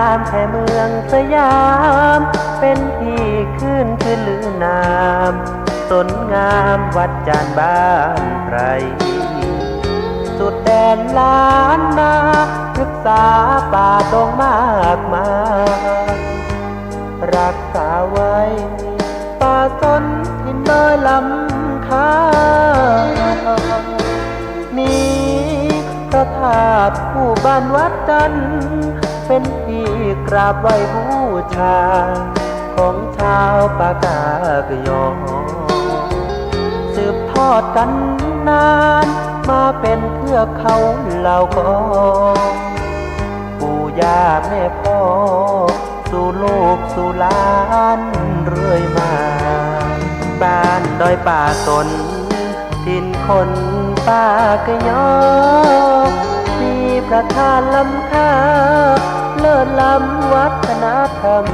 ามแค่เมืองสยามเป็นที่ขึ้นคือลือนามต้นงามวัดจานบ้านไพรสุดแดนล้านนาศึกษาป่าดงมากมายรักษาไว้ป่าสนทินน้อยลำคามีพระธาตุผู้บ้านวัดจันทร์เป็นที่กราบไหว้บูชาของชาวปากากยอสืบทอดกันนานมาเป็นเทือกเขาเหล่ากอปู่ย่าแม่พ่อสู่ลูกสู่หลานเรื่อยมาบ้านดอยป่าสนถิ่นคนปากยอมีพระธาตุล้ำค่าเลิศล้ำวัฒนธรรม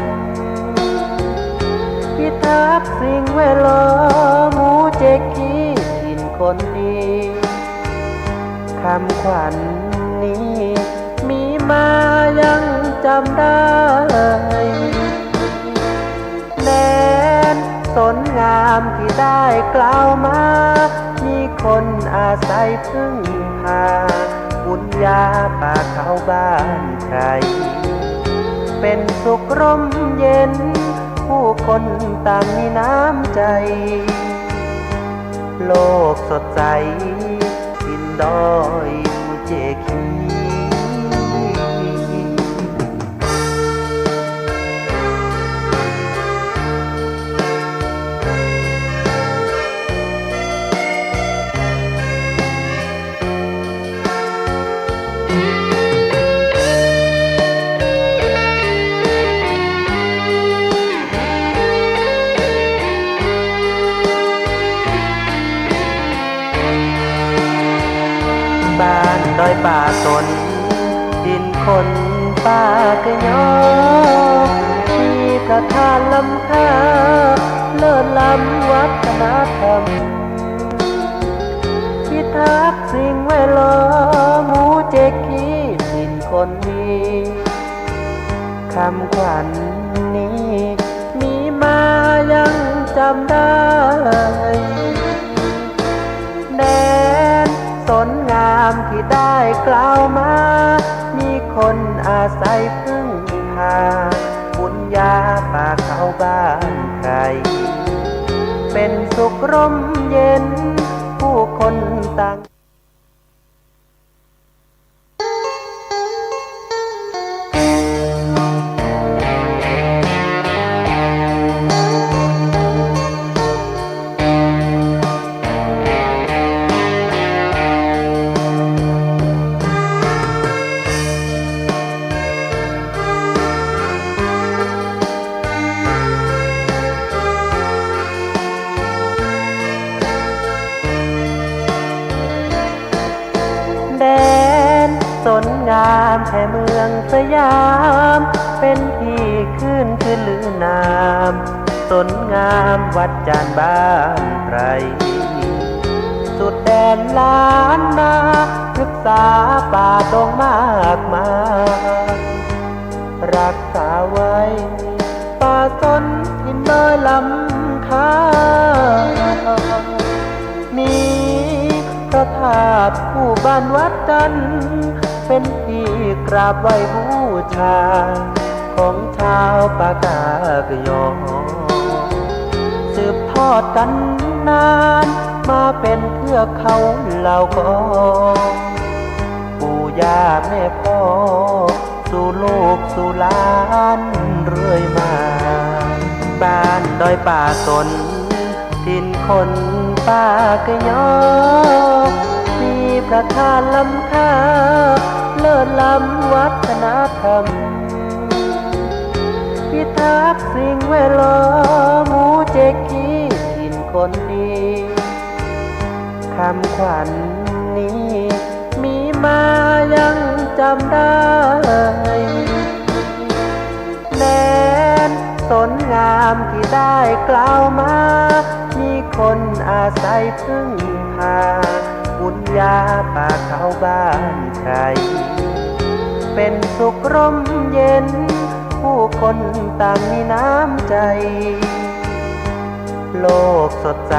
พิทักษ์สิ่งแวดล้อมหมู่เจกีถิ่นคนดีคำขวัญนี้มีมายังจำได้แดนสนงามที่ได้กล่าวมามีคนอาศัยพึ่งพาบุญญาป่าเขาบ้านใครเป็นสุขร่มเย็นผู้คนต่างมีน้ำใจโลกสดใสดินดอยมูเจคีบ้านดอยป่าสนดินคนป่ากยอมีพระธาตุล้ำค่าเลิศล้ำวัฒนธรรมพิทักษ์สิ่งแวดล้อมหมู่เจกีถิ่นคนดีคำขวัญนี้มีมายังจำได้แดนสนงามที่ได้กล่าวมามีคนอาศัยพึ่งพาบุญญาป่าเขาบ้านใครเป็นสุขร่มเย็นผู้คนต่างแดนสนงามแค่เมืองสยามเป็นที่ขึ้นคือลือนามสนงามวัดจานบ้านไพรสุดแดนล้านนาศึกษาป่าดงมากมายรักษาไว้ป่าสนทินน้อยลำคามีพระธาตุผู้บ้านวัดจันทร์เป็นที่กราบไหว้บูชาของชาวปากากยอสืบทอดกันนานมาเป็นเทือกเขาเหล่ากอปู่ย่าแม่พ่อสู่ลูกสู่หลานเรื่อยมาบ้านดอยป่าสนถิ่นคนปากยอมีพระธาตุล้ำค่าเลิศล้ำวัฒนธรรมพิทักษ์สิ่งแวดล้อมหมู่เจกีถิ่นคนดีคำขวัญนี้มีมายังจำได้แดนสนงามที่ได้กล่าวมามีคนอาศัยพึ่งพาบุญญาป่าเขาบ้านใคร เป็นสุขร่มเย็นผู้คนต่างมีน้ำใจโลกสดใส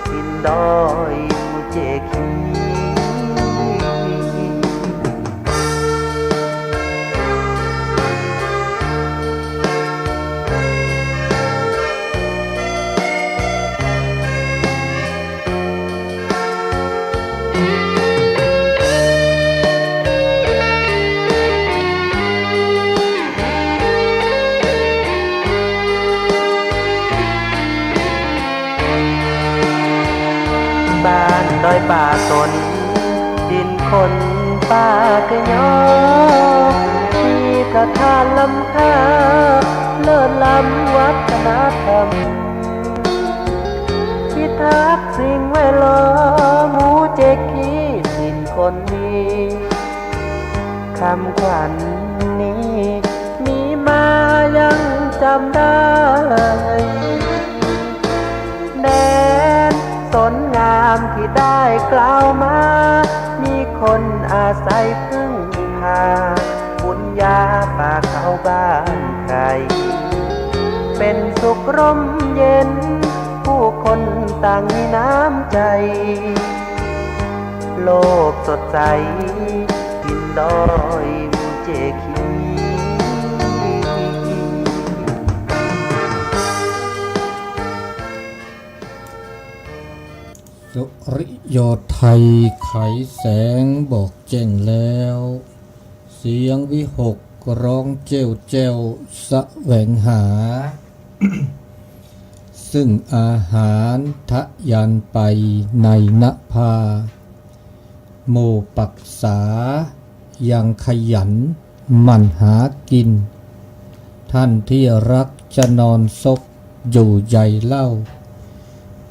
สิ้นดอยมูเจคีบ้านดอยป่าตนดินคนป่ากะยอมีพระทานล้ำค่าเลิศล้ำวัฒนธรรมพิทักษ์สิ่งแวดล้อมหมู่เจกีสิ้นคนดีคำขวัญนี้มีมายังจำได้แดนสนงามที่ได้กล่าวมามีคนอาศัยพึ่งพาบุญญาป่าเขาบ้านใครเป็นสุขร่มเย็นผู้คนต่างมีน้ำใจโลกสดใสกินดอยมูเจคีสุริโยไทยไขแสงบอกแจ้งแล้วเสียงวิหกร้องเจ้วแจ้วแสวงหา ซึ่งอาหารทะยานไปในนภาโมปักษายังขยันหมั่นหากินท่านที่รักจะนอนซบอยู่ใหญ่เล่า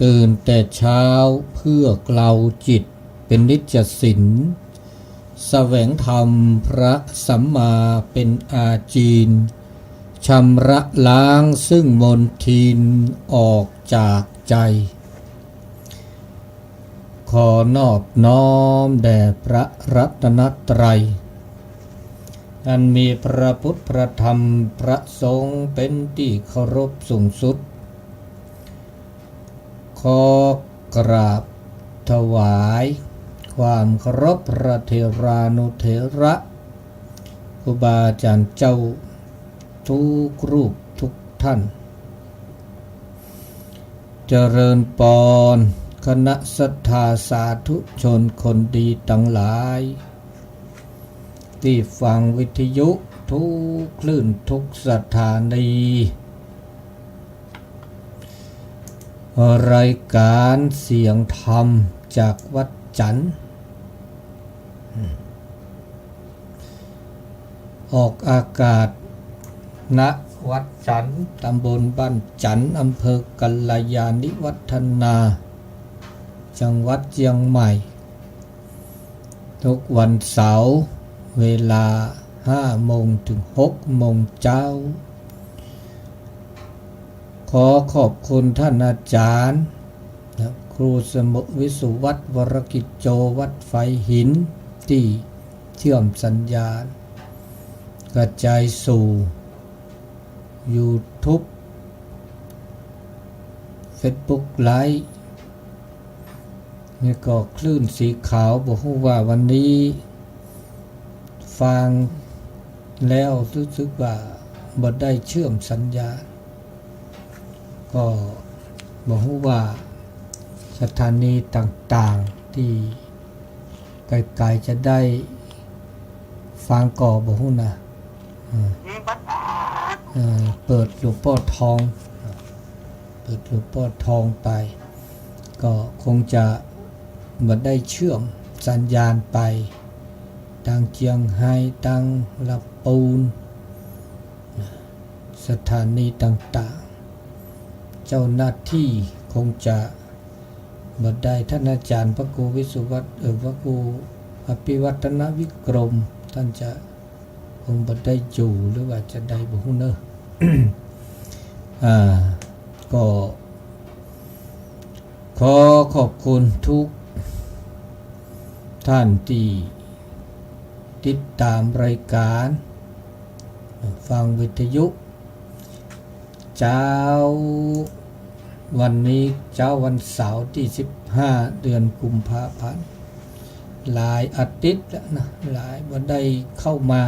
ตื่นแต่เช้าเพื่อเกลาจิตเป็นนิจศิลแสวงธรรมพระสัมมาเป็นอาจีนชำระล้างซึ่งมลทินออกจากใจขอนอบน้อมแด่พระรัตนตรัยอันมีพระพุทธพระธรรมพระสงฆ์เป็นที่เคารพสูงสุดขอกราบถวายความเคารพพระเถรานุเถระครูบาอาจารย์เจ้าทุกรูปทุกท่านเจริญปอนคณะศรัทธาสาธุชนคนดีทั้งหลายที่ฟังวิทยุทุกคลื่นทุกสถานีรายการเสียงธรรมจากวัดจันทร์ออกอากาศณวัดจันทร์ตำบลบ้านจันทร์อำเภอกัลยาณิวัฒนาจังหวัดเชียงใหม่ทุกวันเสาร์เวลา 5 โมงถึง 6 โมงเช้าขอขอบคุณท่านอาจารย์ครูสมุวิสุวัฒน์วรกิจโจวัดไฟหินที่เชื่อมสัญญาณกระจายสู่ YouTube Facebook ไลฟ์นี่ก็คลื่นสีขาวบอกว่าวันนี้ฟังแล้วรู้สึกว่าบ่ได้เชื่อมสัญญาณก็บอกว่าสถานีต่างๆที่ไกลๆจะได้ฟังก่อบอกนะเปิดหลวงพ่อทองไปก็คงจะบ่ได้เชื่อมสัญญาณไปทางเชียงไฮ้ทางลำปูนสถานีต่างๆเจ้าหน้าที่คงจะบ่ได้ท่านอาจารย์พระครูวิสุวัฒน์พระครูอภิวัฒนวิกรมท่านจะคงบ่ได้อยู่หรือว่าจะได้บ่ฮู้เนอะ ก็ขอขอบคุณทุกท่านที่ ติดตามรายการฟังวิทยุเจ้าวันนี้เจ้าวันเสาร์ที่15เดือนกุมภาพันธ์หลายอาทิตย์แล้วนะหลายบ่ได้เข้ามา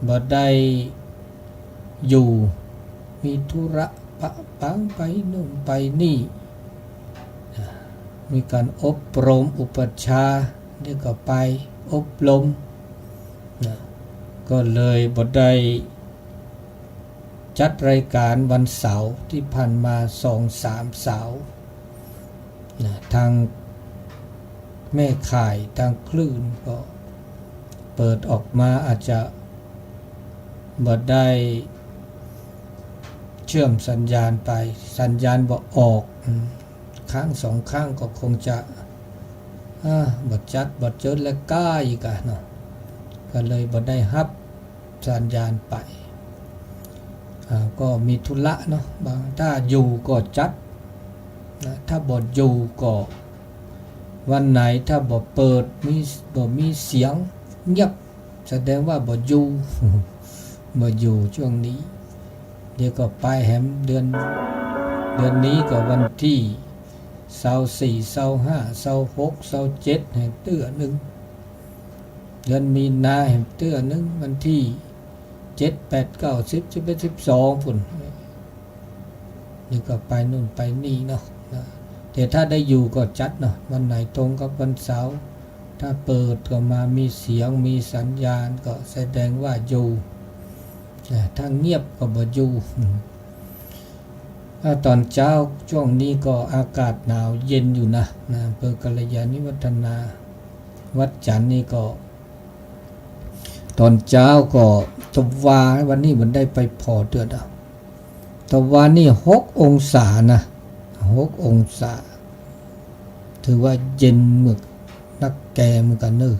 บ่ได้อยู่มีธุระปะปังไปนู่นไปนี่มีการอบรมอุปชาเดี๋ยวก็ไปอบรมนะก็เลยบ่ได้จัดรายการวันเสาร์ที่ผ่านมา2-3 เสาร์นะทางแม่ข่ายทางคลื่นก็เปิดออกมาอาจจะบ่ได้เชื่อมสัญญาณไปสัญญาณบ่ออกครั้ง2 ครั้งก็คงจะบ่จัดบ่เจิดและก้าอีกอ่ะเนาะก็เลยบ่ได้รับสัญญาณไปก็มีธุระเนาะบางถ้าอยู่ก็จัดนะถ้าบ่อยู่ก็วันไหนถ้าบ่เปิดบ่มีเสียงเงียบแสดงว่าบ่อยู่ บ่อยู่ช่วงนี้เดี๋ยวก็ไปแหมเดือนนี้ก็วันที่24 25 26 27แห่งเตื้อนึงเดือนมีนาแห่งเตื้อนึงวันที่7 8 9 10 11 12พุ่นนี่ก็ไปนู่นไปนี่เนาะแต่ถ้าได้อยู่ก็จัดเนาะวันไหนตรงกับวันเสาร์ถ้าเปิดก็มามีเสียงมีสัญญาณก็แสดงว่าอยู่ถ้าเงียบก็บ่อยู่ตอนเช้าช่วงนี้ก็อากาศหนาวเย็นอยู่นะอำเภอกัลยาณิวัฒนาวัดจันทร์นี่ก็ตอนเช้าก็ตะวันวันนี้มันได้ไปพอเดือดตะวันนี่6 องศานะ6 องศาถือว่าเย็นเหมือนนักแกเหมือนกันเนอะ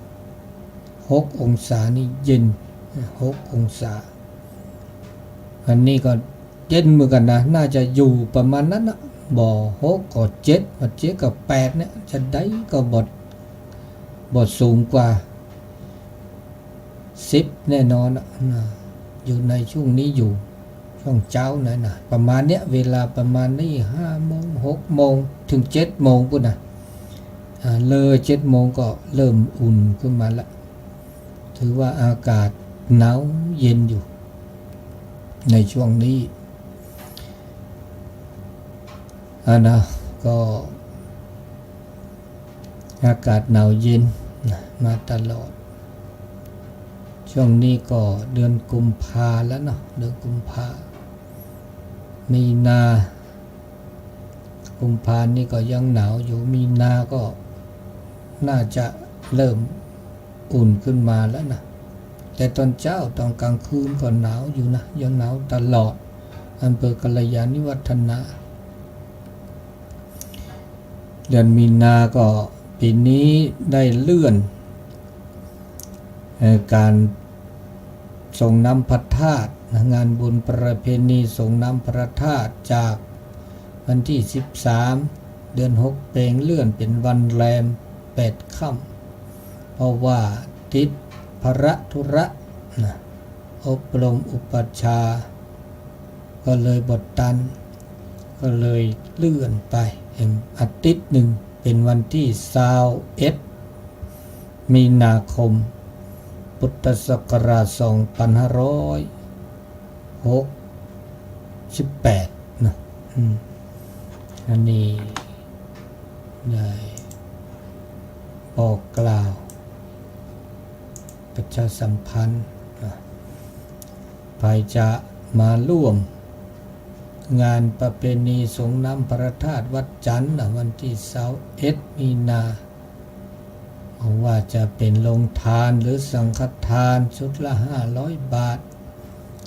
6 องศานี่เย็น6 องศาอันนี้ก็เย็นเหมือนกันนะน่าจะอยู่ประมาณนั้นนะบ่6ก็7บ่7ก็8เนี่ยจะได้ก็บ่สูงกว่า10แน่นอนนะอยู่ในช่วงนี้อยู่ช่วงเช้านะประมาณเนี้ยเวลาประมาณนี้5 โมง 6 โมงถึง 7 โมงพุ่นนะเลย7 โมงก็เริ่มอุ่นขึ้นมาละถือว่าอากาศหนาวเย็นอยู่ในช่วงนี้นะก็อากาศหนาวเย็นมาตลอดช่วงนี้ก็เดือนกุมภาแล้วเนาะเดือนกุมภามีนากุมภานี่ก็ยังหนาวอยู่มีนาก็น่าจะเริ่มอุ่นขึ้นมาแล้วนะแต่ตอนเช้าตอนกลางคืนก็หนาวอยู่นะยังหนาวตลอดอำเภอกัลยาณิวัฒนาเดือนมีนาก็ปีนี้ได้เลื่อนการส่งน้ำพระธาตุงานบุญประเพณีส่งน้ำพระธาตุจากวันที่13เดือน6เป็นเลื่อนเป็นวันแรม8 ค่ำเพราะว่าติดภระธุระอบรมอุปชาก็เลยบทตันก็เลยเลื่อนไปอาทิตย์หนึ่งเป็นวันที่21 มีนาคมพุทธศักราช2568นะอันนี้ได้บอกกล่าวประชาสัมพันธ์ใครจะมาร่วมงานประเพณีสงน้ำพระธาตุวัดจันทร์วันที่21 มีนาว่าจะเป็นโรงทานหรือสังฆทานชุดละ500 บาท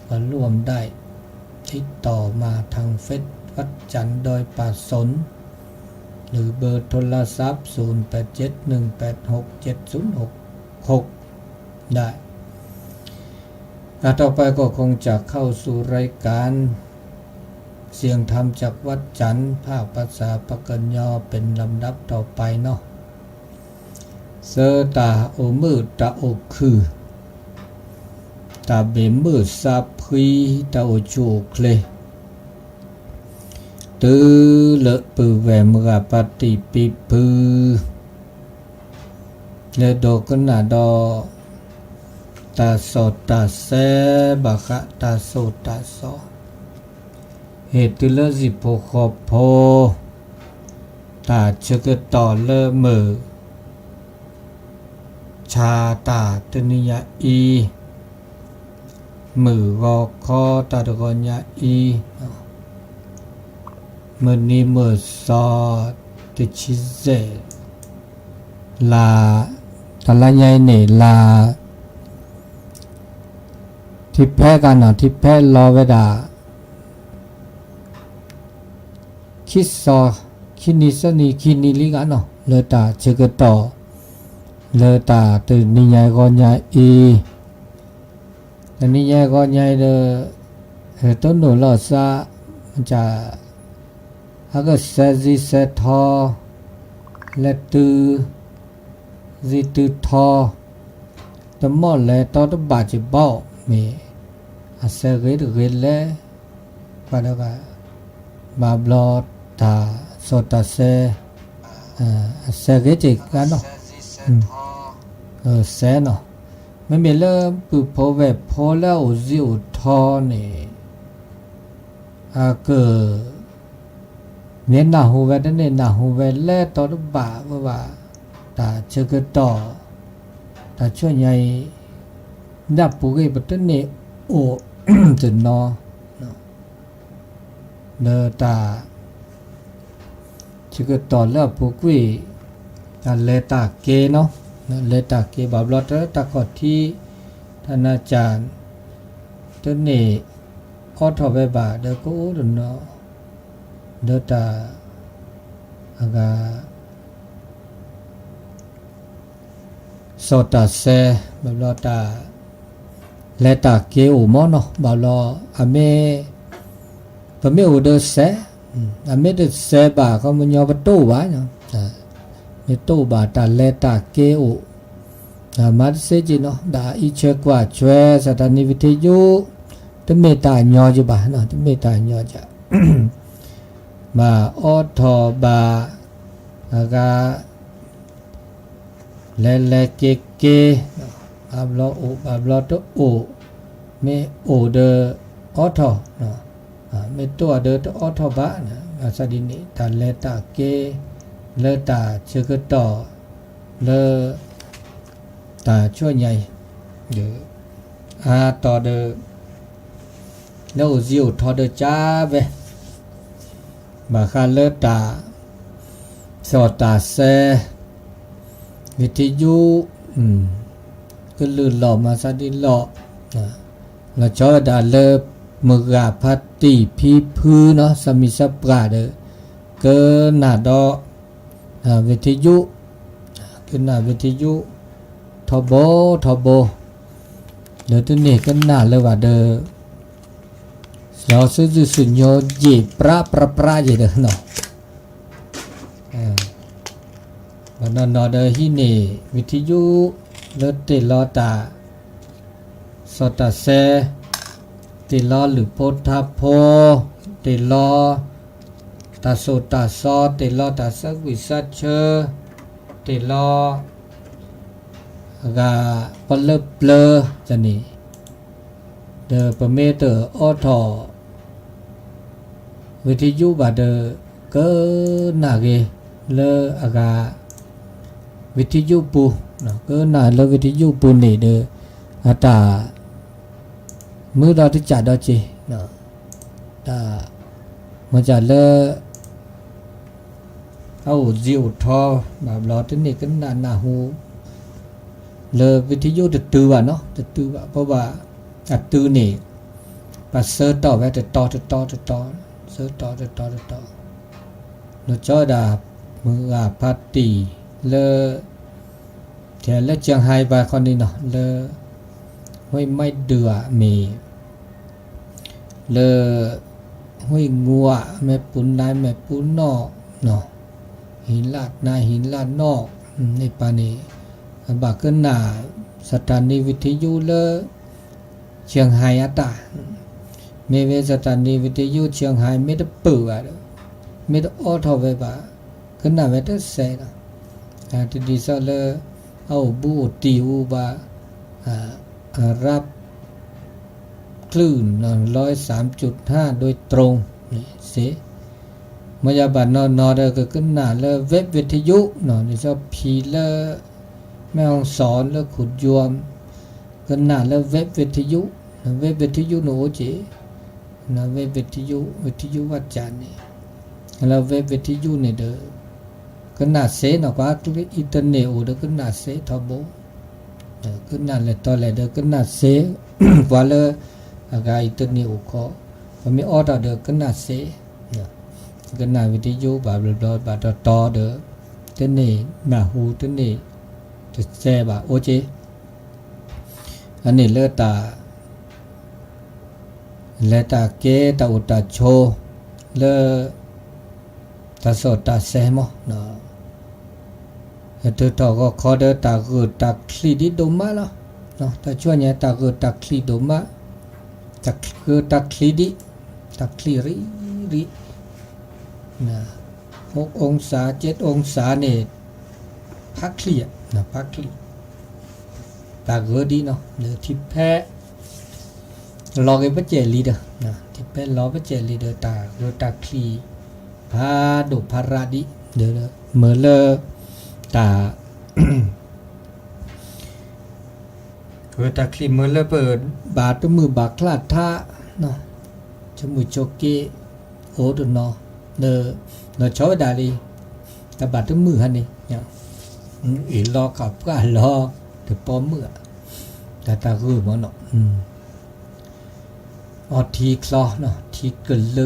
ก็ร่วมได้ติดต่อมาทางเฟซวัดจันทร์โดยป่าสนหรือเบอร์โทรศัพท์0871867066ได้ต่อไปก็คงจะเข้าสู่รายการเสียงธรรมจากวัดจันทร์ภาคภาษาปากกยอเป็นลำดับต่อไปเนาะ เสตาโอมือตาโอคือตาเบมือซาพรีตาโอโจเคลตือเลปือแวมกาปฏิปิปือเลโดกนาดอตาโสตาเซบะคะตาโสตาโสเหตุเลสิโพโคโพตาเชกต่อเลมือชาตาตนิยาอีมือวอคอตาตกญาอีมือนี้มือซอติชิเซลาตะละยายเนลาทิแพ้กันทิแพ้รอเวดาคิดซอคินิสนีคินิลิกันเลตาเชกต่อเลตาตนิยายกญาอีตนิยายกญาเดต้นหนูลอซามันจะหากเซซิเซทอเลตือซิตือทอตมอเลตอตบาจิบ่มีอาเซเกตเกเลกว่าดกมาบลอตาโซตาเซอาเซเกจิกันเนาะเซเนาะไม่มีเริ่มปุโพเวพอแล้วซิวทอนี่อาเกเนนาหูเวดเนนาหูเวเลตอดบาว่าตาเชกต่อตาช่วยใหญ่ดับปุเกปตเนโอจนนอเนตาเชกต่อแล้วปุกวีตาเลตาเกเนาะเลตาเกบาบลอตตะกอดที่ท่านอาจารย์ตเนขอทอไปบาเดก็โอดนอเดตาอากาโซตาเซบาลอตาเลตาเกโอมอนบาลออเมปะเมโอเดเซอเมเดเซบาก็มันยอประตูวะเนาะเมตูบาตาเลตาเกโอมาเซจิเนาะดาอีเชกว่าช่วยสถานีวิทยุตเมตาญอจิบาเนาะตเมตาญอจะมาออทอบาอากาเลเลเกเกอับลอโออับลอตโอเมโอเดออทอเนาะเมตัวเดอออทอบานะอาซาดินีตาเลตาเกเลตาเชกต่อเลตาช่วยใหญ่เดออาต่อเดอแล้วซิวทอเดจ้าเวบาคาเลตาโซตาเซวิทยุก็ลื่นหล่อมาซาดินหล่อแล้วจอดาเลมือกาพัตติพีพื้นเนาะสมิสปราเดเกินหน้าดอวิทยุขึ้นหน้าวิทยุทบเดี๋ยวตัวนี้ก็หน้าเลยว่าเดอเราซื้อสุญญ์เย่ปราเย่เด้อเนาะวันนั้นเดอฮินี่วิทยุเลเตลอตาสตาเซเตลอหรือโพธาโพเตลอตาโซตาซอเตลอตาสักวิสัชเชเตลอกาปลเปลจะนี่เดอปเมเตอร์ออทอวิทยุบาเดอเกินหน้าเกเลอากาวิทยุปูเนาะเกินหน้าเลวิทยุปูนี่เดออาตามือเราที่จัดดอจีเนาะตามันจะเลเอาจิวทอแบบเราที่นี่ก็หน้าหูเลวิทยุตื่นเนาะตื่นเพราะว่าตื่นนี่ปัสเซอร์ต่อไว้แต่ต่อเซอร์ต่อเราจอดามือพัตติเลแถวเลเชียงไฮ้บาคนนี้เนาะเลห้วยไม่เดือมีเลห้วยงัวแม่ปุนนายแม่ปุนนอกเนาะหินลาดนายหินลาดนอกในปานี บากขึ้นหน้าสถานีวิทยุเลเชียงไฮ้อะตาเมเวสถานีวิทยุเชียงไฮ้ไม่ได้เปิดอะไม่ได้ออทอเวบาขึ้นหน้าเวทเสร็จที่ดีสักเลยเอาบูตีอูบารับคลื่น103.5โดยตรงนี่สิมายาบันนอเดก็ขึ้นหน้าเลยเว็บวิทยุนี่ชอบพีเลยแม่ของสอนแล้วขุดยวมขึ้นหน้าแล้วเว็บวิทยุเว็บวิทยุโนเจเว็บวิทยุวัดจันนี่แล้วเว็บวิทยุเนี่ยเด้อขึ้นหน้าเสนกว่าอินเทอร์เน็ตโอเด้อขึ้นหน้าเสทบขึ้นหน้าเลยตอนแรกเด้อขึ้นหน้าเสกว่าเลยอาการอินเทอร์เน็ตโอก็พอมีออเดอร์เด้อขึ้นหน้าเสขึ้นหน้าวิทยุบาบลบาต่อเด้อเทนี่หน้าหูเทนี่จะแซ่บโอเจอันนี้เลตาเกตาอุตาโชเลตาโสตาเซมเนาะตัวต่อก็ขอเดตาคือตาคลีดิโดมาเนาะตาช่วยเนี่ยตาคือตาคลีโดมาตาคือตาคลีดิตาคลีรินะ6 องศา 7 องศาเนี่ยพักคลีนะพักคลีตาคือดีเนาะเดี๋ยวทิพแพ้รอกันปัจเจลีเด้อนะทิพแพ้รอปัจเจลีเด้อตาคือตาคลีพาดุพาราดิเด้อเมื่อเลตาคือตาคลีเมื่อเลเปิดบาดมือบาคลาดท่าเนาะจมูกโจเกโอดเนาะเด้อชอบดาลีแต่บาดมือหันนี่เนี่ยอีรอกับก็รอแต่ปอมมือแต่ตาคือมันเนาะทีคลอเนาะทีเกินเล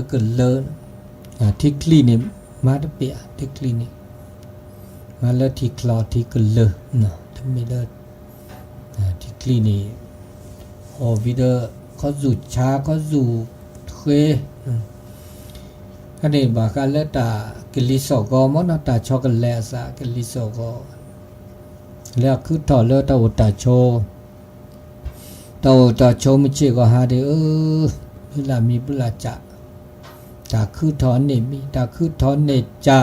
ที่คลีนี่มาตะเปียที่คลีนี่มาแล้วที่คลอที่กเลเนาะทำไม่ได้ที่คลีนี่โอวิเดอร์เขาจูชาเขาจูเคอันนี้บากาเลตากลิโซกอมอนตาช็อกโกแลตซากลิโซกอแล้วคือต่อเลตาอุตาโชไม่เชื่อก็หาได้เวลามีบุลาจะตาคือถอนเนี่ยมีตาคือถอนเนี่ยจะ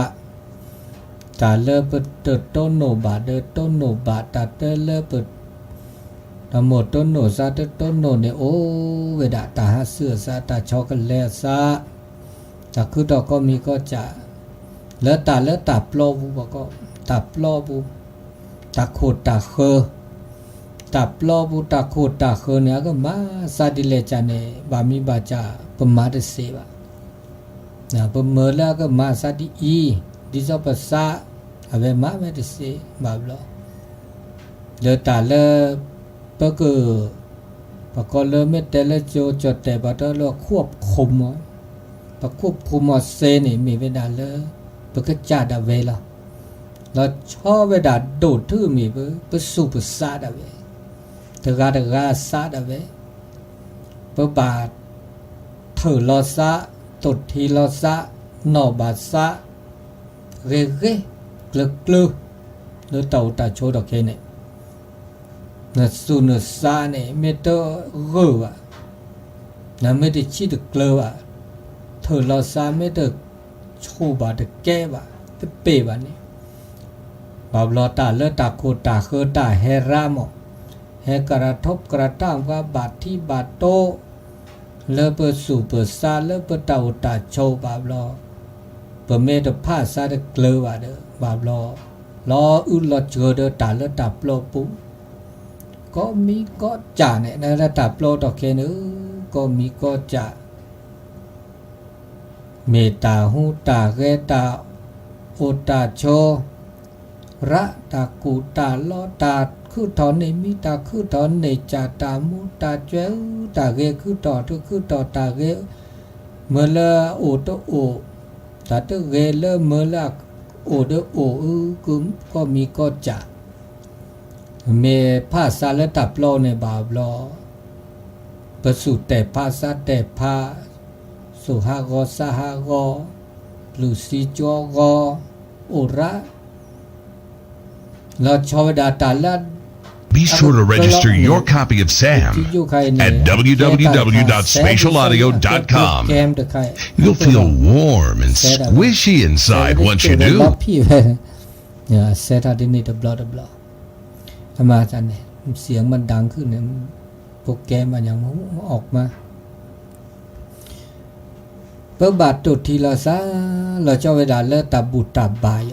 ตาเลิเปิดต้นโนบาเดต้นโนบาตาเตเลิเปิดตาหมดต้นโนซาต้นโนเนี่ยโอเวดาตาหาเสือซาตาช็อกโกแลตซาตาคือดอกก็มีก็จะเลือตาปลอบูบอกก็ตาปลอบูตาโคตาเคอตาปลอบูตาโคตาเคอเนี่ยก็มาซาดิเลจาเนี่ยบามีบาจาปมาเดเซบานะปเมลาก็มาซาดิอีดิซอปซาอเวมาเวดิเซบาบลอเลตาเลปะก็ปะก็เลเมเตเลโจจดแต่บาตเลควบคุมปะควบคุมเซนี่มีเวดาเลปะก็จาดาเวลาเราชอบเวดาโดดทื่อมีปะสุปซาดาเวตะกาซาดาเวปะบาเถอลอซาตดทีลอซาหนอบาซาเรเกกลึกเนื้อเต่าตาโชดอกเคเนี่ยเนื้อสูเนื้อซาเนี่ยไม่ต้องเกลือนะไม่ได้ชี้ตะเกลือเธอลอซาไม่ได้โชบาตะแก้บาตะเปบานี่บาบลอตาเลตาโคตาเคตาเฮรามเฮกระทบกระตามกับบาที่บาโตเลเปิดสู่เปิดซาเลเปิดเต่าตาโชบาบลอเปิดเมตผ้าซาเดเกลือว่าเด้อบาบลออุลเจอเดตาเลตาปลอปุ๊ก็มีก็จ่าเนี่ยนะตาปลอตอกเคนึก็มีก็จ่าเมตาหูตาเกตาโอตาโชระตากูตาลอตาคือถอนในมีตาคือถอนในจ่าตามูตาเจ้าตาเกคือต่อทุคือต่อตาเกเมื่อละโอโตโอตาเตเกเลเมื่อละโอเดโอกุมก็มีก็จ่าเมภาษาและตับโลในบาบลอประสูแต่ภาษาแต่ภาสุหากอสหากอลูซิจอกอโอระ เราชอบดาตาละ Be sure to register your copy of ที่ SAM อยู่ใครเนี่ย at www.spatialaudio.com. แกมตะไคร้ You'll feel warm and squishy inside once you ล็อก do. พี่ไปเนี่ยเซตอันนี้ดับเบิลทำไมาจันเนี่ยเสียงมันดังขึ้นเนี่ยโปรแกรมมันอย่างมันออกมาเปิดบาทตุทีละซะเราจะเวลาเลิกตาบุตาบาย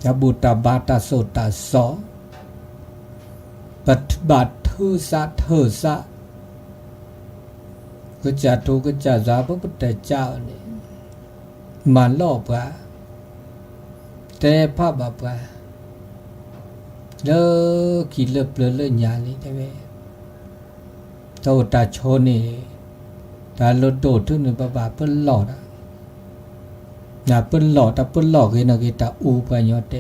จะบุตาบาตาโสตาสอปฏิบัติทือสะเธอสะก็จะถูกก็จะสาพระพุทธเจ้าเนี่ยมันลอบว่าแต่ภาพแบบว่าเลิกขีดเลิกเปลือยเลิกยานี่ได้ไหมโตตาโชนี่ตาลดโดดทุนในบ้าเปิ้ลหลอดอ่ะน่ะเปิ้ลหลอดแต่เปิ้ลหลอดคือนักตาอูไปยอดเต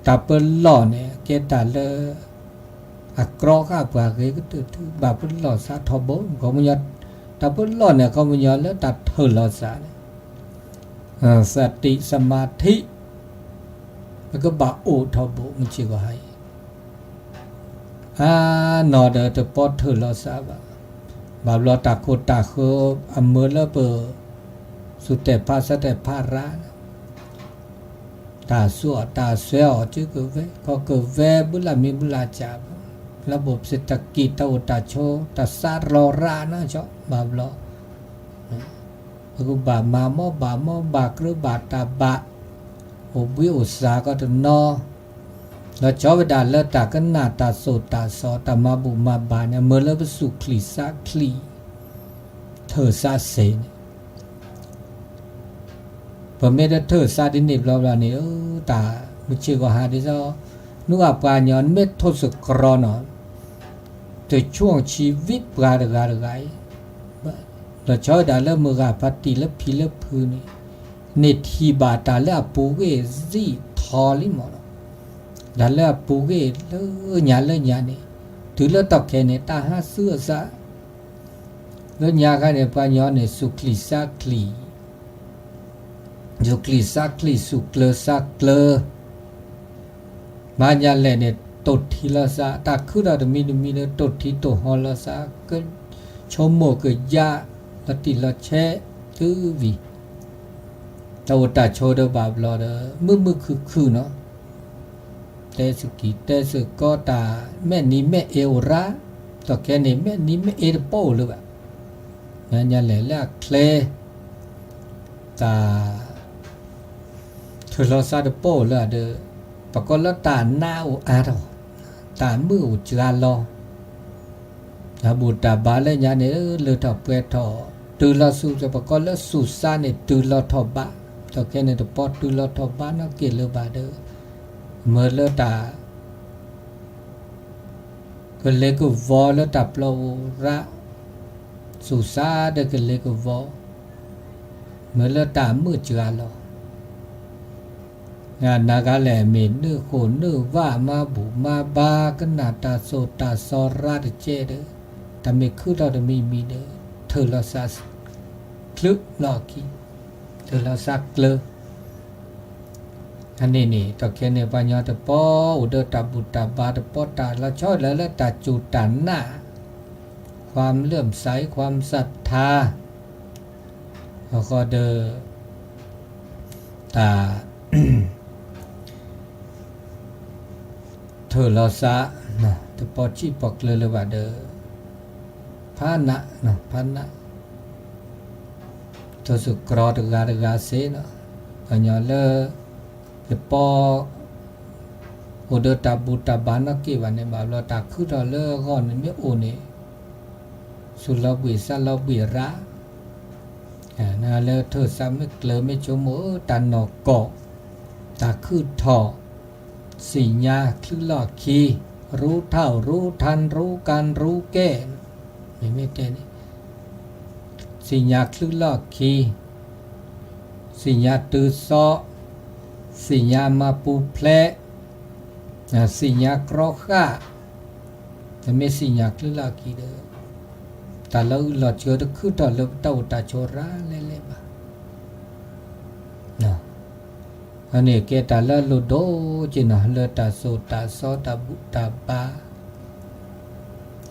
ตาเปิ้ลหลอดเนี่ยเกตาเลอักรอข้าปากเลยก็ตื่นบาเปิ้ลหลอดซาทอบเขาไม่ยอดตาเปิ้ลหลอดเนี่ยเขาไม่ยอดแล้วตัดเธอหลอดซาสติสมาธิแล้วก็บาโอทอบมันชื่อว่าให้นอเดอร์ปอดเธอหลอดซาบาลอตาโคตาโคอเมอร์เบอร์สุดแต่ภาษาแต่ภาระตาสัวตาเสียวชื่อก็เวก็เกิดเวบุลามีบุลาจับระบบเศรษฐกิจตาตาโชตาซารอรานะเจ้าบาบลอก็บามาโมบากหรือบาตาบะโอวิอุสาก็ตนอแล้วชอบเวลาเลิกตากันหน้าตาโสตาสอตามาบุมาบาเนี่ยเมื่อเลิกสุคลีซาคลีเธอซาเซนพอเมื่อเธอซาดินิบเราเนี่ยตาไม่เชื่อก็หาดิจ้านึกว่าปานย้อนเม็ดทศกรอนแต่ช่วงชีวิตปลาดกาดกายเราชอบได้เลิกมือกาปฏิเลิกพิเลิกพื้นเนทีบาตาเลิกปูเกซีทอลิมอดันเลิกปูเกเลิกหยาเนี่ยถือเลิกตอกแค่เนี่ยตาหาเสื้อซะเลิกหยากันเนี่ยปานย้อนเนี่ยสุคลีซาคลีสุคลีซาคลีสุกเลซาเกลมาญาเลเนี่ยตดทีละซาตาคือเราจะมีเนี่ยตดทีตดฮอลซาก็ชมโมก็ยาละติละแช่ตื้อวีตาวตาโชดบาบลอเดมือคือเนาะแต่สกีแต่สก็ตาแม่นี้แม่เอวระต่อแค่นี้แม่นี้แม่เอโป้หรือแบบมาญาเลละเคลตาเธอเราซาดโป้เลยเด้อปะก็แล้วตาหน้าอุอาร์ตามืออุจารลอบุตรบาลเลยเนี่ยเลือดถอเปรตถอตื่นเราสู่จะปะก็แล้วสู่ซาเนี่ยตื่นเราถอบะต่อแค่เนี่ยตัวปอดตื่นเราถอบะนักเกลือบาเด้อเมื่อเลือดตาก็เลยก็วอแล้วตับเราระสู่ซาเด้อก็เลยก็วอเมื่อเลือดตามือจารลงานนากาแหล่เมนเนื้อโขนเนื้อว่ามาบุมาบากันนาตาโซตาซอราดเจเดแต่ไม่คือเราจะมีเดเธอเราสักคลึกหลอกกีเธอเราสักเกลืออันนี้ต่อแค่เนี่ยปัญญาตะปออุดตาบุตาบาตะปอตาเราชอบแล้วตาจูตาหน้าความเลื่อมใสความศรัทธาแล้วก็เดตาเธอเราซะนะแต่พอชีปอกเลยว่าเดอพานะนะพานะเธอสุกรอดกาเซนะปัญญาเลแต่พอโอเดตาบุตาบานักกีวันเนี่ยแบบเราตาคือเราเลิกก่อนไม่โอเนี่ยสุลบิสลบิระนะเลเธอซ้ำไม่เกลือไม่ชมตันนอกเกาะตาคือทอสิญาคือหลอกคีรู้เท่ารู้ทันรู้การรู้แก้ไม่เต้นสิญาคือหลอกคีสิญาตือซอสิญามาปูเพลสิญากรอข้าแต่ไม่สิญาคือหลอกคีเด้อแต่เราหลอดเชื้อจะคือต่อเลือกเต่าตาโชราเล่ๆบ้าเนาะ อันนี้เกตาเลลุโดจินะเลตาโซตาซอตาบุตาปา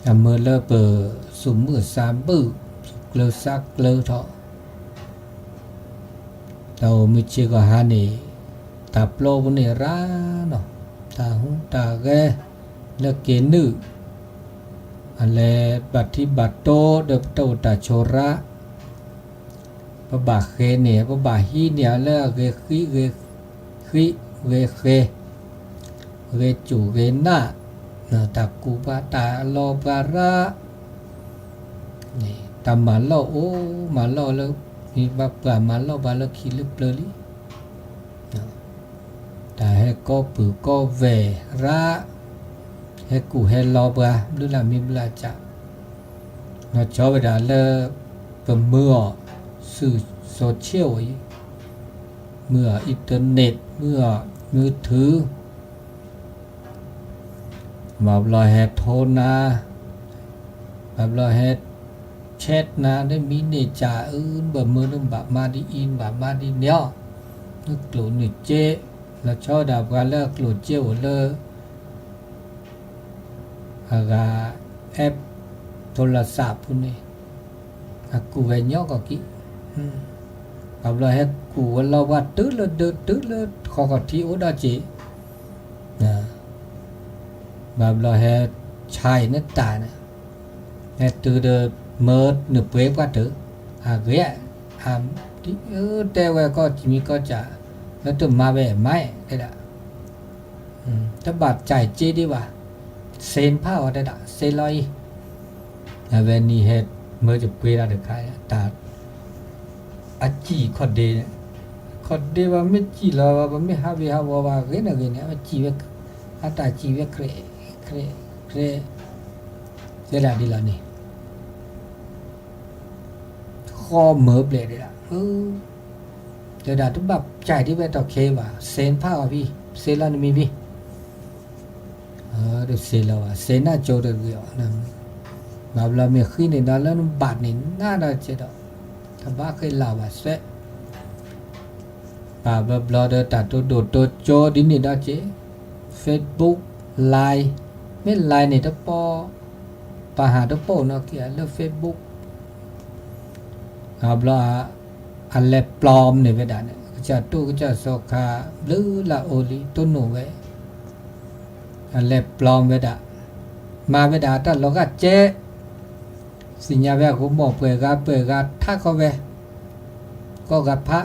อเมเลเปอสุมือสามบึเกลซักเกลทอเราไม่เชื่อก็หานี่ตาโปรบนี่ร้าเนาะตาหูตาแกเลเกนึอันเลบัติบัตโตเดบโตตาโชระปะบาเคเนี่ยปะบาฮีเนี่ยเลเกขีเกขีเกเคเกจูเกนะนะตากูปะตาโลปะระนี่ตามาโลโอมาโลแล้วมีบัปะมาโลบาลคิลเปลลิแต่ให้ก็ปือก็เวระให้กูให้รอบะหรือละมีบลาจะเราชอบเวลาเลิกเป็นเมื่อสื่อโซเชียลเมื่ออินเทอร์เน็ตเมื่อมือถือมาลอยแฮโทรนาแบบลอยแฮแชทนาได้มีเนจ่าแบบมือนึงแบบมาดีอินแบบมาดีเนาะนึกหลุดนึกเจแล้วชอบดับกันเลิกหลุดเจ้าเลิกแอปโทรศัพท์พวกนี้กูไปย่อก็กี่แบบเราให้กูเราว่าตื้อเลยขอก็ที่อุดาจีแบบเราให้ชายนักตาเนี่ยให้ตื้อเดินเมื่อหนึ่งเป๊ะก็ตื้อเกี้ยที่แต่ว่าก็มีก็จะแล้วตัวมาแบบไม่ได้ละถ้าบาดใจเจดีว่าเซนผ้าได้ละเซลอยเวนี่เหตุเมื่อจะเปลี่ยนเด็กใครตาอาจีขอดีว่าไม่จีเราว่าไม่หาวิหารว่าเกินเนี่ยอาจีเวกอาตาจีเวกเครเจริญดีแล้วนี่ข้อเมื่อเปลี่ยนได้ละเดี๋ยวทุกแบบใจที่ไปต่อเคว่าเซนผ้าพี่เซลล์นี่มีพี่เดี๋ยวเซลล์ว่าเซนน่าโจทย์เดียวนะแบบเราไม่ขึ้นในนั้นแล้วบาดนี่น่าจะเจอถ้าบ้าเคยเล่าว่าเสะแบบเราเดินตัดตัวโจดินนี่ได้เจ Facebook ไลน์ไม่ไลน์นี่ถ้าปอปะหาถ้าปอเนาะเกี่ยแล้ว Facebook แบบเราอันเล็บปลอมเนี่ยเวลาเนี่ยจะตู้ก็จะสกาหรือละโอลิต้นหนูไว้อันเล็บปลอมเวลามาเวลาถ้าเราก็เจสิญญาเวลาผมบอกเปิดกันถ้าเขาเวก็กับพระ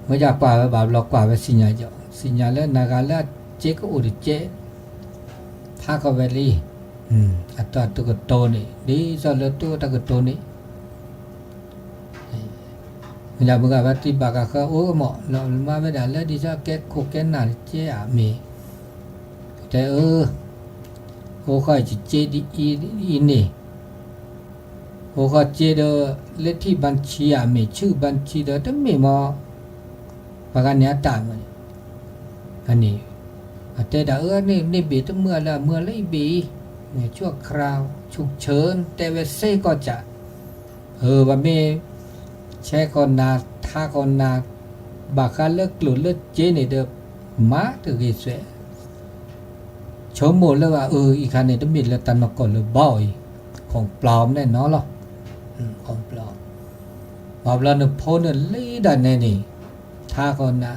เมื่อจากกว่าแบบเรากว่าไปสิญญาเจาะสิญญาแล้วนาการแล้วเจก็อุดเจถ้าเขาเวลีอัตราตัวก็โตนี่ดีสอนแล้วตัวตะก็โตนี่อย่าเมื่อกี้ว่าที่บากาเขาโอ้หมอเรามาไม่ได้แล้วดิฉันแก้โคแก้หนาเจ้ามีแต่โอ้ค่อยจะเจดีอีนี่โอ้ก็เจเดเลที่บัญชีมีชื่อบัญชีเดแต่ไม่มาปากนี้ตามมันอันนี้แต่ดานี่บีตั้งเมื่อไรบีเนี่ยชั่วคราวฉุกเฉินแต่เวเซ่ก็จะว่าไม่ใช้คนนาท่าคนนาบากาเลิกหลุดเลิกเจนี่เดมาถึงกี่เสะชมหมดเลยว่าอีกคันนี้ต้องบิดแล้วตันมาก่อนเลยบ่อยของปลอมแน่นอนหรอของปลอมบอกเราเนี่ยโพเนี่ยลีดันแน่นี่ท่าคนนา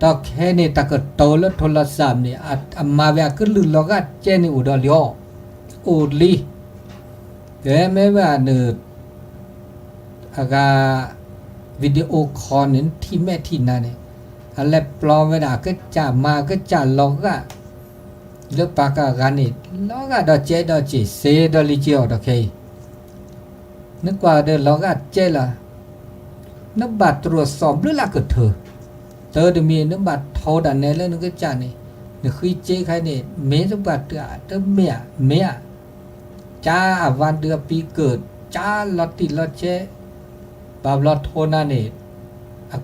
ตอกแค่นี้ตะกโตแล้วโทรศัพท์นี่อามาเวก็ลืมล็อกเจนี่อุดรยออุดลีเดี๋ยวไม่ว่าเนี่ยอากาวิดีโอคอลนี่ที่แม่ที่นั่นเนี่ยอะไรปลอมเวลาก็จะมาก็จะล็อกเลือกปากกันนี่ล็อกดอเจเซดอลิเจียวดอเคนึกว่าเดินล็อกเจล่ะนึกบัตรตรวจสอบหรือละก็เธอเดี๋ยวมีนึกบัตรเท่าดันเนี่ยแล้วนึกก็จะนี่นึกคุยเจใครเนี่ยเมย์บัตรเดี๋ยวเมียจ้าวันเดือนปีเกิดจ้าลอตติลอเจบาบลอโทนานี่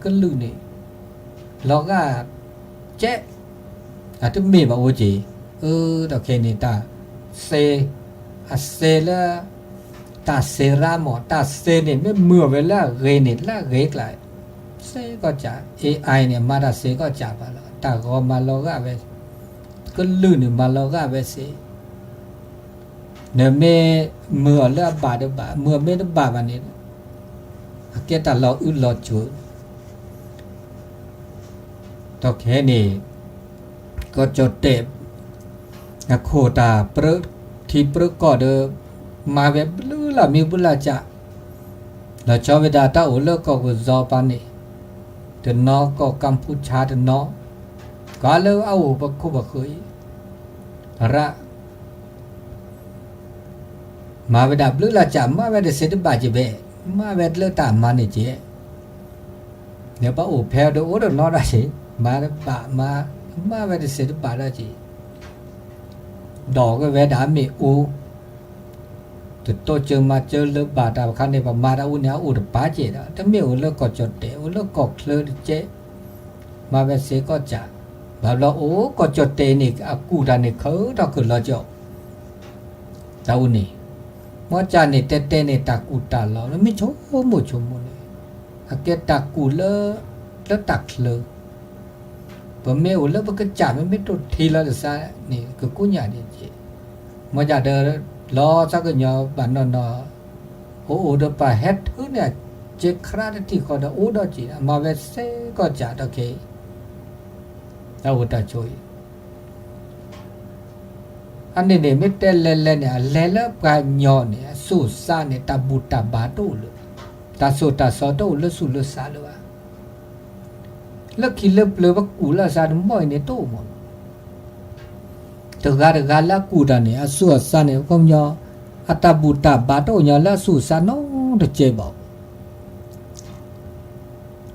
ก็ลือนี่เราก็เจ๊ที่มีบ่โอจีดอกเคนี่ตาเซละตาเซรามอตาเซนี่ไม่เมื่อเวลาเรนี่ละเรกหลายเ เซก็จะ AI เนี่ยมาได้เซก็จะပါလားတာကောมาလောကပဲก็ลื่นเนี่ยมาလောကပဲเซเนี่ยเมมือละบาดบามือเมตบาบานี่အကက်တလောဥလောချိုတော့ခဲนี่ก็จดเต็บโคตาปรึที่ปรึก็เดมาแบบลือละมีบุละจะแล้วชาวเวดาตาโอเลก็กุซอปานี่เดนอก็กัมพูชาเดนอก็เลเอาบะคุบะคุยระมาเวดาบลือละจะมาเวดเสดบาจิเบมาเวดเลตามานี่เจเนี่ยปะโอแพเดโอเดนอได้สิมาบะมาเวดเสดบาได้จิดอกก็เวดามีอูแต่โตเจอมาเจอเลือบาดาคันเนี่ยมาดาอูเนี่ยอูดป้าเจดถ้ามีอูเลือก็จดเตอูเลือก็เคลื่อนเจมาเวเสก็จะแบบเราโอ้ก็จดเตนี่กูดานี่เขาถ้าคือเราจะตาอูนี่มอจานี่เตนี่ตากูตาเราแล้วไม่ชมหมดเลยอาเกตากูเลแล้วตักเลยผมไม่อูเลือก็จ่าไม่ตัวทีละจะซะนี่ก็กูอยากดีเจมาจากเดอรอสักหน่อยบ้านนอโอ้เดปะเฮ็ดทุเนี่ยเจคราที่เขาโอ้ดอจีมาเวเซก็จะโอเคเอาตาช่วยอันนี้เนี่ยไม่เตลเลเนี่ยเลลปะญอเนี่ยสุสาเนี่ยตาบุตาบาตุลตาโซตาซอตุลสุลสาลวะแล้วคิดเลยว่ากูละซาดมอยเนี่ยโตหมดตะกาละกูดาเนี่ยสุสาเนี่ยก็ญออัตบุตาบาตุญอละสุสาโนตะเจบอก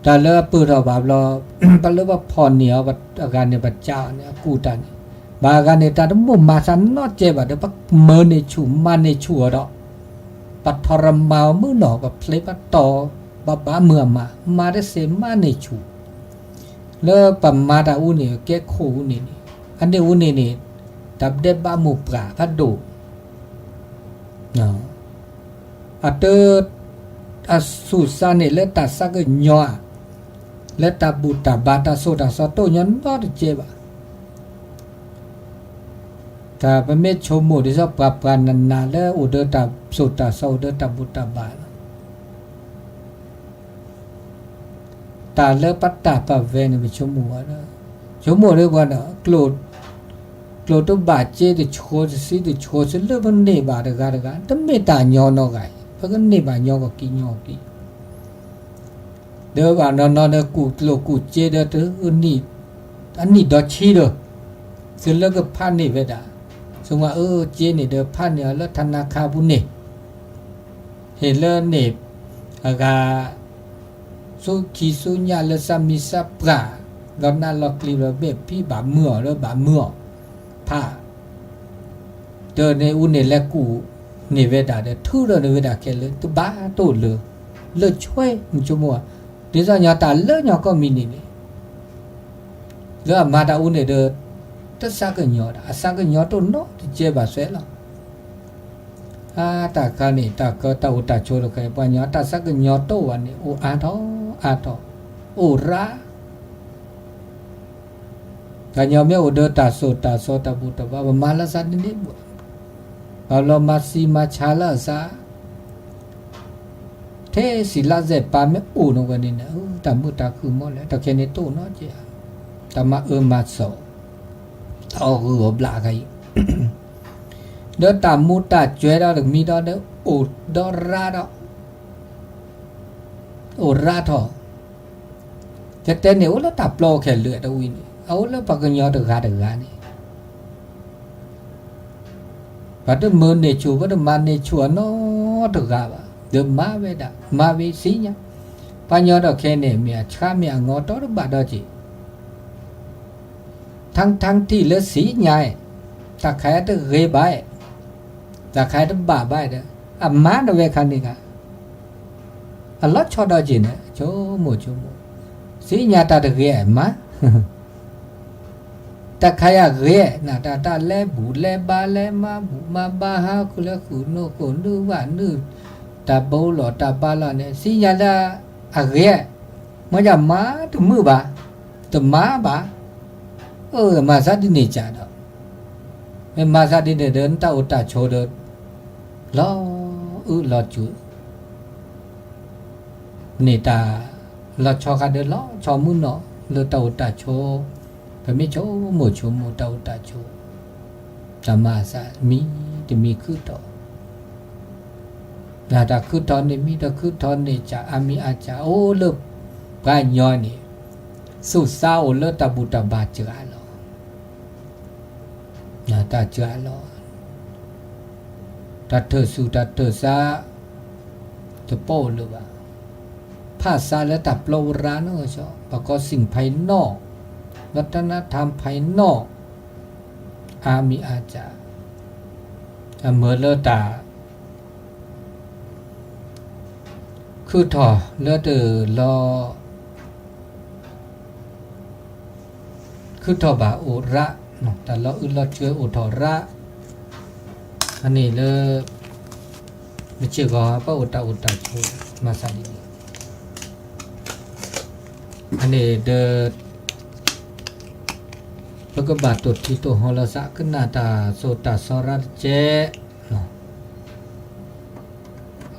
ตาเลปือเราบาบลอปะเลว่าพรเหนียวบัดอาการเนี่ยบัดเจ้าเนี่ยกูดาเนี่ยบาการเนี่ยตาดมุมาสันนอเจบัดปักเมเนชูมาเนชัวดอกปัทรมาวมือหนอกับเพลปัตตอบาบาเมื่อมาได้เสมาเนชูเลปมาดาอูนี่แกโคอูนี่อันเดอูนี่ดับเดบามุปราพัดดูเนาะอัตเตอสุสานี่เลตัสกญอเลตาบุตาบาตาโซตาซอโตยันนอเจบะถ้าเป็นเมชโมดิซอปะปานันนาเลอุเดตาโซตาโซเดตาบุตาบาตาเลปัตตาปะเวนี่เป็นชั่วโมงนะชั่วโมงเรียกว่านะโกรธตัวบาดเจ็บตัวโชว์สิตัวโชว์สิเรื่องมันเนบาดกันแต่ไม่ตายย้อนออกไงเพราะกันเนบาย้อนก็กินย้อนกินเดี๋ยวก่อนนอนกูโลกูเจเดตัวอันนี้ดอชีเด้อสิเรื่องก็พันนี่เวดาสมมติว่าเจนี่เด้อพันเนี่ยแล้วธนาคารบุญนี่เห็นแล้วเนี่ยอากาสุขีสุญญาเลสามิสัปราเรานั่นเราคลีเราเบบพี่บาเมื่อแล้วบาเมื่อผ้าเดินในอุนเนี่ยและกูนี่เวดาเด้อทุเรศเวดาแค่เลยตัวบ้าตัวเลยช่วยมึงชั่วโมงเดี๋ยวจะญาตาเลิกญาก็มีนี่แล้วมาดาอุนเนี่ยเด้อตัดสักญาดาสักญาตัวโน้ตเจ็บาเสร็จแล้วตาการนี่ตาก็ตาอุตาโชว์เลยปัญญาตาสักญาตัววันนี้โอ้อาทอโอ้ระกันยอมเนี่ยอุดตาโซตาบุตรว่ามาละสันนี่บุเอาลมาซีมาชาละซาเทศิลาเจปาเมอูนกันนี่นะตามุตาคือหมดแล้วตาแค่นี้โตเนาะเจ้าตามามาโซเอาคือบลาไงเด้อตามุตาช่วยเราถึงมีดอเด้อโอดอราดอโอราทอจะเต้นเนี่ยโอ้แล้วตับโลแค่เลือดเอาวินเอาแล้วปากกันยอเดือดนี่ปัดเดิมมือเนี่ยชัวปัดเดิมมันเนี่ยชัวน้อเดือดบ่เดิมมาเวดามาวิสิเนี่ยปัญญาดอกแค่เนี่ยเมียช้าเมียงอต่อระบาดดอจีทั้งที่เลือดสีใหญ่ตาใครจะเกยใบตาใครจะบ้าใบเด้อมาเดเวคันนี่ค่ะลอดชอดอจีเนี่ยโจโมสีใหญ่ตาจะเกยมาตาใครเกยน่ะตาเล่บูเล่บาเล่มาบูมาบาฮาคุเลคุโนโกนูว่านูตาโบหลอตาบาลเนี่ยสีใหญ่ตาเกยม มาอย่ามาตมือบาตมาบามาซาดินี่จาดอกแม่มาซาดินี่เดินตาอุตตาโชเดินลอลอจุนี่ตาลอชอคาเดินลอชอมุนเนาะเลตาอุตตาโชไปไม่โชหมู่โชหมู่ตาอุตตาโชตมาซามีจะมีคือต่อนาตาคือตอนนี้มีตาคือตอนนี้จะอามีอาจาโอ้เลิบกายย้อนนี่สุดเศร้าเลิศตาบุตรบาเจือหรอนาตาเจือหรอตัดเธอสู่ตัดเธอซาจะโป้หรือว่าภาษาและตับโลราเนอะชอบประกอบสิ่งภายนอกวัฒนธรรมภายนอกอามีอาจาเมื่อเลิศตาคือถอเลือดรอคือถอบาอุระเนาะแต่เราอึลเชื่ออุทอระอันนี้เลยไม่เชื่อก็ป้าอุตาชูมาใส่ดีอันนี้เดินแล้วก็บาดตุดที่ตัวฮอลสะขึ้นหน้าตาโซตาสรัตเจเนาะ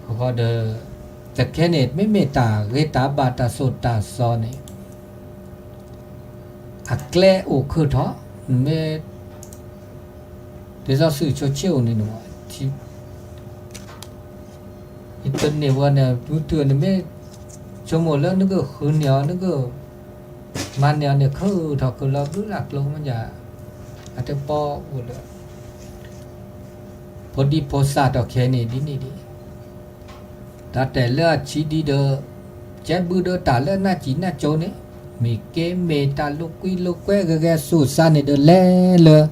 เขาก็เดินแต่แค่เน็ตไม่เมตาเรตาบาตาโสตาซอนี่อักแกลโอคือท้อเมเดี๋ยวจะสื่อโซเชียลนี่หนูที่อินเทอร์เน็ตวันเนี่ยรู้ตัวเนี่ยไม่ชั่วโมงแล้วนึกก็คืนเดียวนึกก็มันเนี่ยคือท้อคือเรารู้หลักลงมันอย่าอาจจะปออุดพอดีโพสต์ต่อแค่นี้ดีตาแต่เลือดชีดีเดอเจ็บบูเดอตาเลือดหน้าจีน่าโจนี่มีเกมเมตาลูกกุยลูกแกแกสูดซานี่เดอแลเลย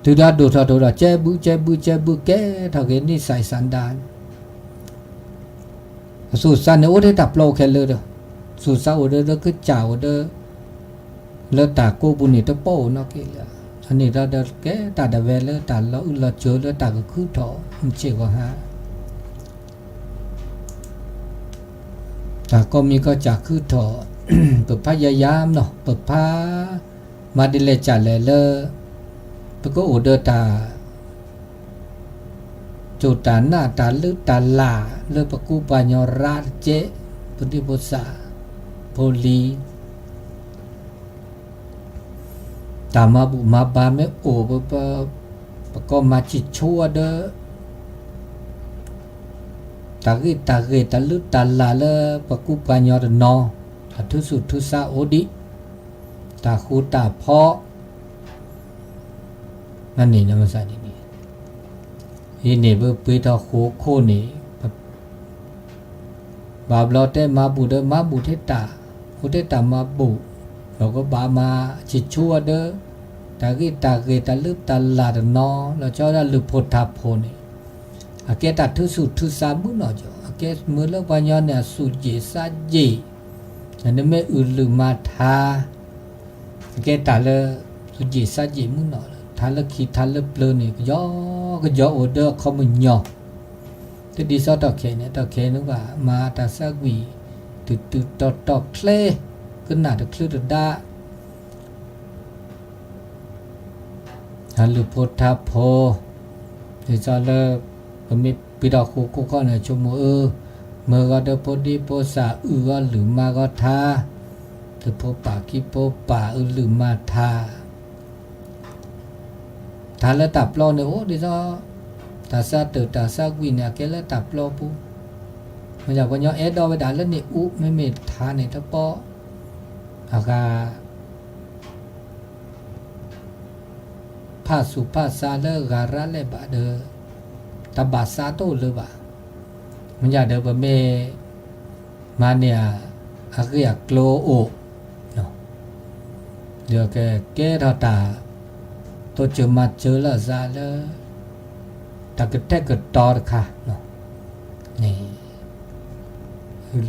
ถึงได้ดูทอดูเจ็บบูแกถ้าเกิดนี่ใส่สันดานสูดซานี่โอ้ได้ตับโลแค่เลยเด้อสูดซาโอ้เด้อคือจ่าโอ้เด้อเลือดตาโกบุนี่ตะโป้เนาะกี่เลยอันนี้เราเด้อแกตาเดเวลตาเราเราเจอแล้วตาก็คือถอมันเจ็บกว่าฮะแต่ก็มีก็จากคือถอ เปิดพยายามเนาะเปิดพามาดิเลจัดเลยเลยเปิดก็อุดตาจุตาหน้าตาลึกตาลาเลือปกูปัญญาราเจปฏิบุษาโพลีตามาบุมาบาไม่โอปก็มาจิตชั่วเด้อตาเกตาลึตาลาเลปกุปัญญาเนอทุสุทุสาโอดิตาคูตาเพาะนั่นนี่นะมันใส่ดีนี่เบอร์ปีตาโคนี่บาบลอเตมาบุเดมาบุเทตาบุเทตามาบุเราก็บามาจิตชั่วเด้อตาเกตาลึตาลาเนอเราเจ้าได้ลึโพธาโพนี่อาเกตัดทุสุทุสามุนอจอาเกมือเลิกปัญญาเนี่ยสุเจสาเจอันนี้ไม่อื่นลืมมาทาอาเกตัดเลยสุเจสาเจมุนอทาเลิกขีทาเลิกเปลือยนี่ก็ย่อโอเดอร์เขามันย่อที่ดีซอตอเคเนี่ยตอเคนึกว่ามาตาสักวีตึกตอเคลก็น่าจะคลื่นได้ฮัลโหลโพธาโพเดี๋ยวจะเลิกก็มีปีดอกคูก็เนี่ยชมเมื่อก็เดพอดีโพสาหรือมาก็ทาถือโพป่าคิโพป่าหรือมาทาแล้วตับโลเนี่ยโอ้ดิซอตาซาเตอตาซาวิเนี่ยแกแล้วตับโลปุ๊มันอยากว่าย่อเอดอไปด่าแล้วนี่ไม่เมทาเนี่ยถ้าป้ออากาภาสุภาษาเลการะเลบะเดอตบาสาโตเลยบะมันอยากเดอบะเมมาเนี่ยอาเกียโกลโอเนาะเดี๋ยวแกทอตาตัวเจอมาเจอแล้วซาเลตากระแทกกระตอค่ะเนาะนี่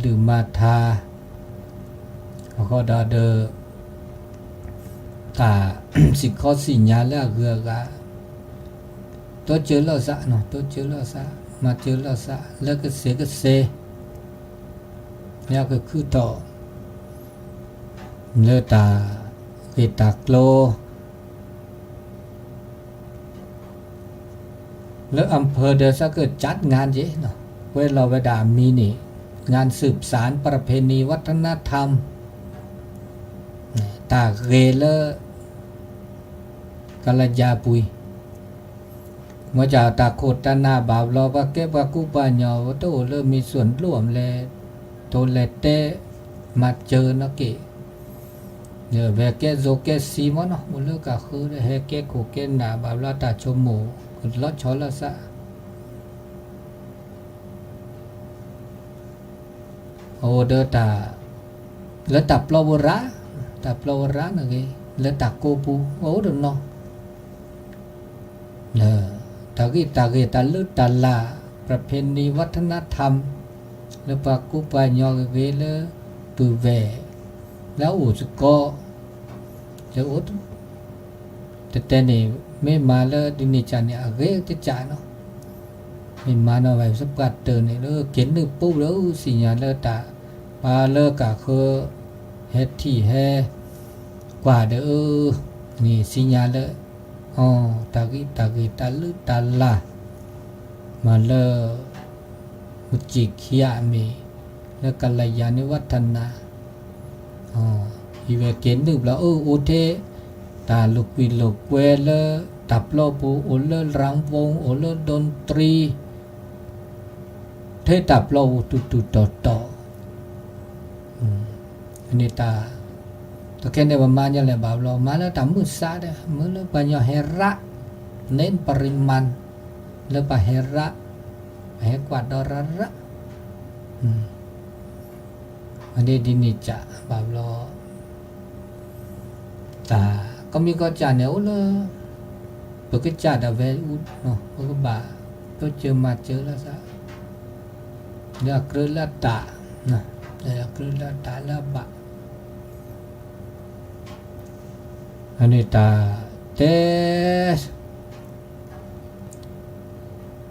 หรือมาทาเขาก็ดาเดอตา สิข้อสิญญาแล้วเกือกะตัวเจอแล้วซะเนาะตัวเจอแล้วซะมาเจอแล้วซะแล้วก็เสเนี่ยก็คือต่อ เลอตาเวตากโลแล้วอำเภอเดชเกิดจัดงานเยเนาะเวลาเวลามีนี่งานสืบสารประเพณีวัฒนธรรมตาเกเลกัลยาปุยเมื่อจะตาโคตนาบาบลอปะเก็บปะกุปะญอวโตเริ่มมีส่วนร่วมแลโตแลเตมาเจอนะเกเนี่ยเวเกโซเกซีมเนาะมุลกะคือเฮเกโคเกนาบาบลาตาชมโมคือลอชอละซะโอเดตาแล้วตับปลาวระนะเกแล้วตักโกปูโอ้ดเนาะตากิตาลุตาลาประเพณีวัฒนธรรมแล้วปากุปายอเกเลปูเวแล้วอุสโกจะอุดแต่เนี่ยไม่มาแล้วดินิจานี่เกจะจ่าเนาะไม่มาเนาะแบบสับกัดเตือนเนี่ยเขียนนึกปุ๊บแล้วสิญาเลตาปาเลกะคือเฮ็ดที่แฮกว่าเด้อนี่สิญาเลอ๋อตากิตาลุตาลามาเลมุจิคิยามีแล้วกัลยาณิวัฒนาอ๋ออีเวเกนนึกแล้วโอเทตาลุกวิลุกเวลตับโลปูโอเลรังวงโอเลดนตรีเทตับโลตุต่ออันนี้ตาแค่ในประมาณนี้แหละบาบลอมาแล้วทำมือซาเด้มือแล้วปัญญาเฮระเน้นปริมาณแล้วปะเฮระเฮกวาดอระอันนี้ดินิจาบาบลอตาก็มีก็จ่าเนี่ยโอ้เลยเปิดก็จ่าดาเวอุดเนาะเปิดก็บ่าเปิดเจอมาเจอแล้วซะเลือกเรือละตานะเลือกเรือละตาละบะอันนี้ตาเตส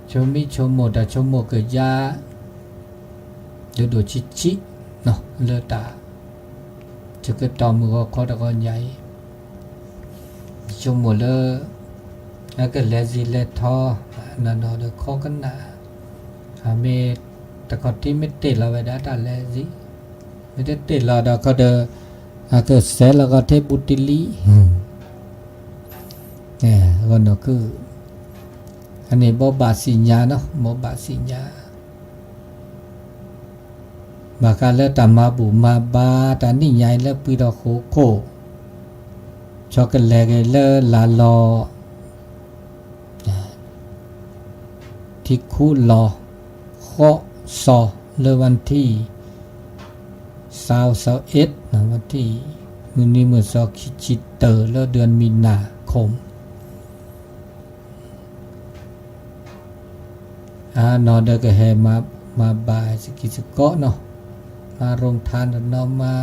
ชมิชมโมดาชมโมเกิดยาดูชิเนาะเลือตาจะเกิดต่อมือก็คอตะกอนใหญ่ชมโมเลแล้วก็เลซิเลทอนั่นเนาะเดคอกันนะเมตะกอที่ไม่ติดเราไว้ได้ตาเลซิไม่ได้ติดเราดอกก็เดก็เสร็จแล้วก็เทบุติลีเนี่ยก็เนาะคืออันนี้บบาสิญญาเนาะบบาสิญญาบาการเลือตามาบุมาบาตานี่ใหญ่แล้วปีดอกโคช็อกโกแลตเลอลาลอที่คู่รอข้อซอเลวันที่21นะวันที่มื้อนี้มื้อซอคิจิเตอร์แล้วเดือนมีนาคมนอเดก็แฮมาบายสกิสเกาะเนาะมาโรงทานเนาะมา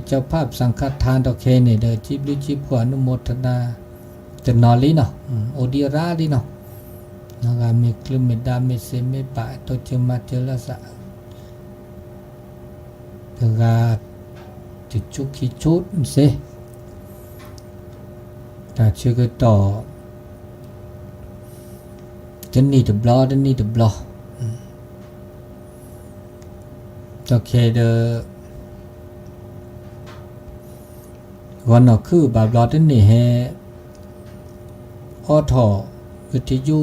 เจ้าภาพสังฆทานดอกเคเนี่ยเด้อจิบลิจิบขวานุโมทนาจะนอลีเนาะโอดีราลีเนาะนะครับมีคลิมเมดามิเซเมบะโตเจมาเจลสะกะจุจุคิชุดเซถ้าชื่อก็ต่อจะนี่ตบล้อโอเคเด้อวันนั้นคือบาบลอดนี่เฮออทอวิทยุ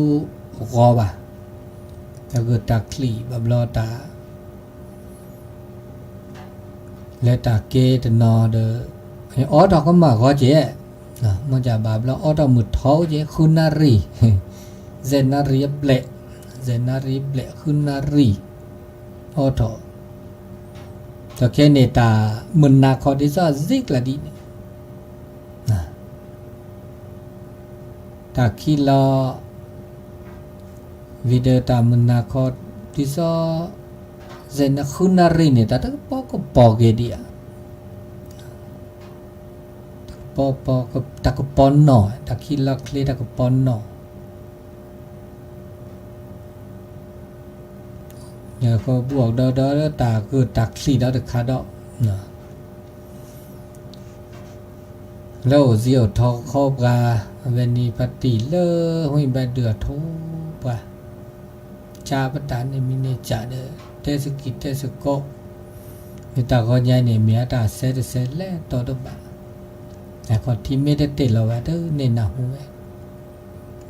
กอบะถ้าเกิดตาคลีบาบลอตาและตาเกตนอเด้อไอออทอก็มาขอเจ๊นะมันจะบาบลอออทอมุดเท้าเจ๊คุณนารีเจนารีเบลคุณนารีออทอแต่แค่เนตามึนนาคอดิซาซิกละดีตาคิลาวิเดตามึนนาคอดิซาเจนาคุณนารีเนี่ยตาตะปอก็ปอเกดีอะปอก็ตะก็ปอนหน่อตาคิลาเคลตะก็ปอนหน่อเนี่ยก็บวกดอตาคือตักสีดอตะคาดอนะ แล้วเสียวทอคอบกาเวนีปฏิเลอห้อยแบเดือโทปะชาปตานในมิเนจ่าเดเตสกิเตสโกมิตาก็ยายเนี่ยเมียตาเซตเซแลต่อดบะแต่คนที่ไม่ได้ติดเราว่าเด้อเนน่ะหูเว้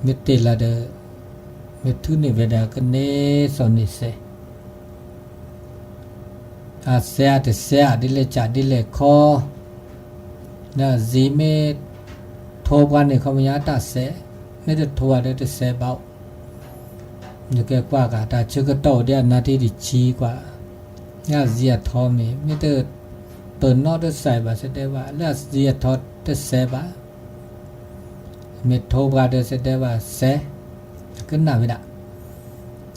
ไม่ติดละเด้อไม่ทุนในเวลาก็เนสอนนิเซอาเซียแต่เสียดิเลจ่าดิเลคอนะจีเมโทรกันเนี่ยเขาไม่ยาตาเสไม่ได้โทรได้แต่เสเบาอยู่แก่กว่ากะแต่ชื่อก็โตเดียนาทีดิชีกว่าเนี่ยเสียทอมีไม่ได้เปิดนอได้ใส่บาเสด็จว่าแล้วเสียทอได้เสบาไม่โทรกันได้เสด็จว่าเสก็น่าไม่ได้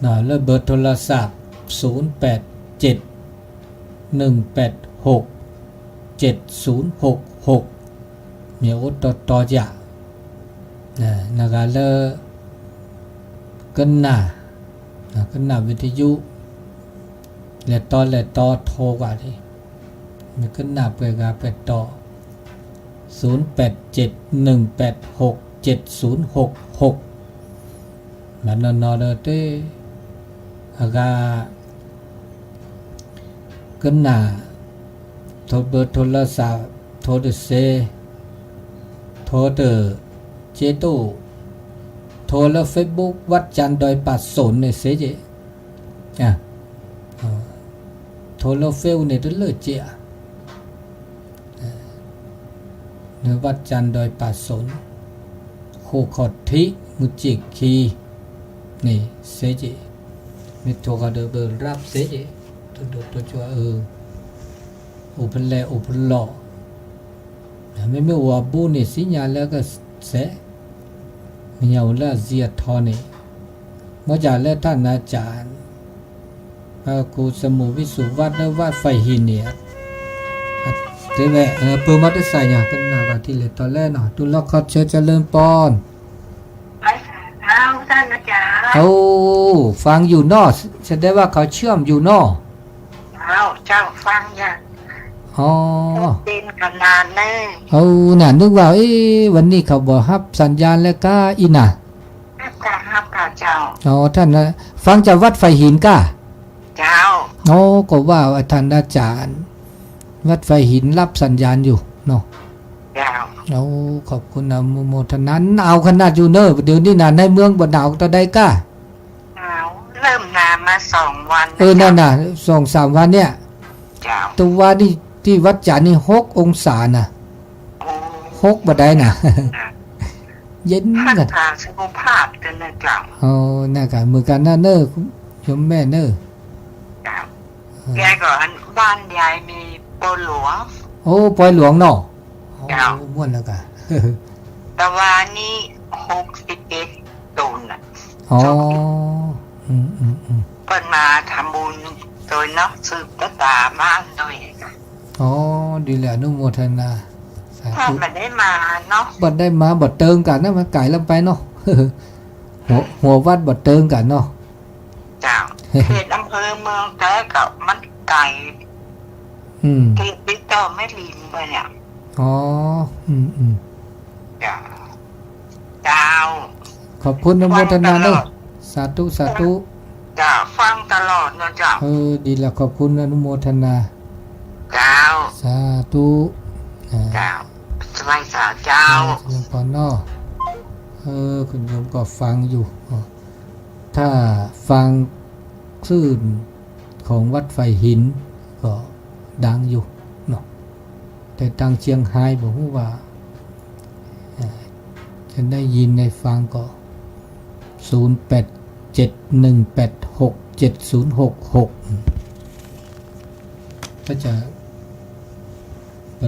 น่ะแล้วเบอร์โทรศัพท์0871867066มีอุตต่อจ่านะกาเลกันน่ะวิทยุและต่อโทรกว่าดิมันกันน่ะเปิดกาเปิดต่อ0871867066มันนอเดเตอากากันน่ะโทรเบอร์โทรศัพท์โทรเดเซโทรเดเจโตโทรแล้ว Facebook วัดจันทร์ดอยปัดสนเนี่ยเสเจโทรแล้วเฟลเนี่ยเลิศเจเนื้อวัดจันทร์ดอยปัดสนโคขอดทิมุจิกคีนี่เสเจมีโทรกระเดเบอร์รับเสเจตัวชัวอุปเลอุปหล่อไม่ว่าบูนี่สิญญาแล้วก็เสมีเอาละเสียทอนี่เมื่อจากแล้วท่านอาจารย์พระครูสมุวิสุวัดและวัดไฟหินเนี่ยเดี๋ยวเปิดมาได้ใส่ยากันหน่อยที่เลยตอนแรกหน่อยดูแลเขาเชิญเจริญปอนท่านอาจารย์เอาฟังอยู่นอกแสดงว่าเขาเชื่อมอยู่นอกเจ้าฟังอย่างอ๋อเป็นขนาดเลยเอาน่ะนึกว่าวันนี้เขาบอกฮับสัญญาณแล้วก็อีน่ะฮับเจ้าอ๋อท่านนะฟังจากวัดไฟหินก้าเจ้าอ๋อก็ว่าท่านอาจารย์วัดไฟหินรับสัญญาณอยู่เนาะเจ้าเอาขอบคุณนะโมทนั้นเอาขนาดอยู่เนอะเดี๋ยวนี้น่ะในเมืองบ่หนาวตะใดก้าเริ่มนานมา2 วันนั่นน่ะ2-3 วันเนี่ยเจ้าตัวนี่ที่วัดจันทร์นี่6 องศาน่ะ6บ่ได้น่ะเย็นกันทางสุขภาพกันนะเจ้าน่ะก็มือกันน่ะเน้อโยมแม่เน้อเจ้าแกก็บ้านยายมีปอยหลวงปอยหลวงเนาะเจ้าม่วนแล้วก็แต่ว่านี่61 ตุนน่ะเปิ้นมาทำบุญโดยเนาะสืบตาบ้านโดยดีแหละอนุโมทนาท่านบ่ได้มาเนาะบ่ได้มาบ่เติงกันนะมันไกลลงไปเนาะหัววัดบ่เติงกันเนาะเจ้าเขตอำเภอเมืองแต่ก็มันไกลเขตติดต่อแม่ลินไปเนี่ยเจ้าขอบคุณอนุโมทนาเนาะสาธุเจ้าฟังตลอดเนาะเจ้าดีแล้วขอบคุณอนุโมทนาเจ้าสาธุเจ้าสบายสาเจ้าโยมปอนนอคุณโยมก็ฟังอยู่ถ้าฟังคลื่นของวัดไฟหินก็ดังอยู่เนาะแต่ทางเชียงรายบอกว่าจะได้ยินในฟังก็0871867066ก็จะ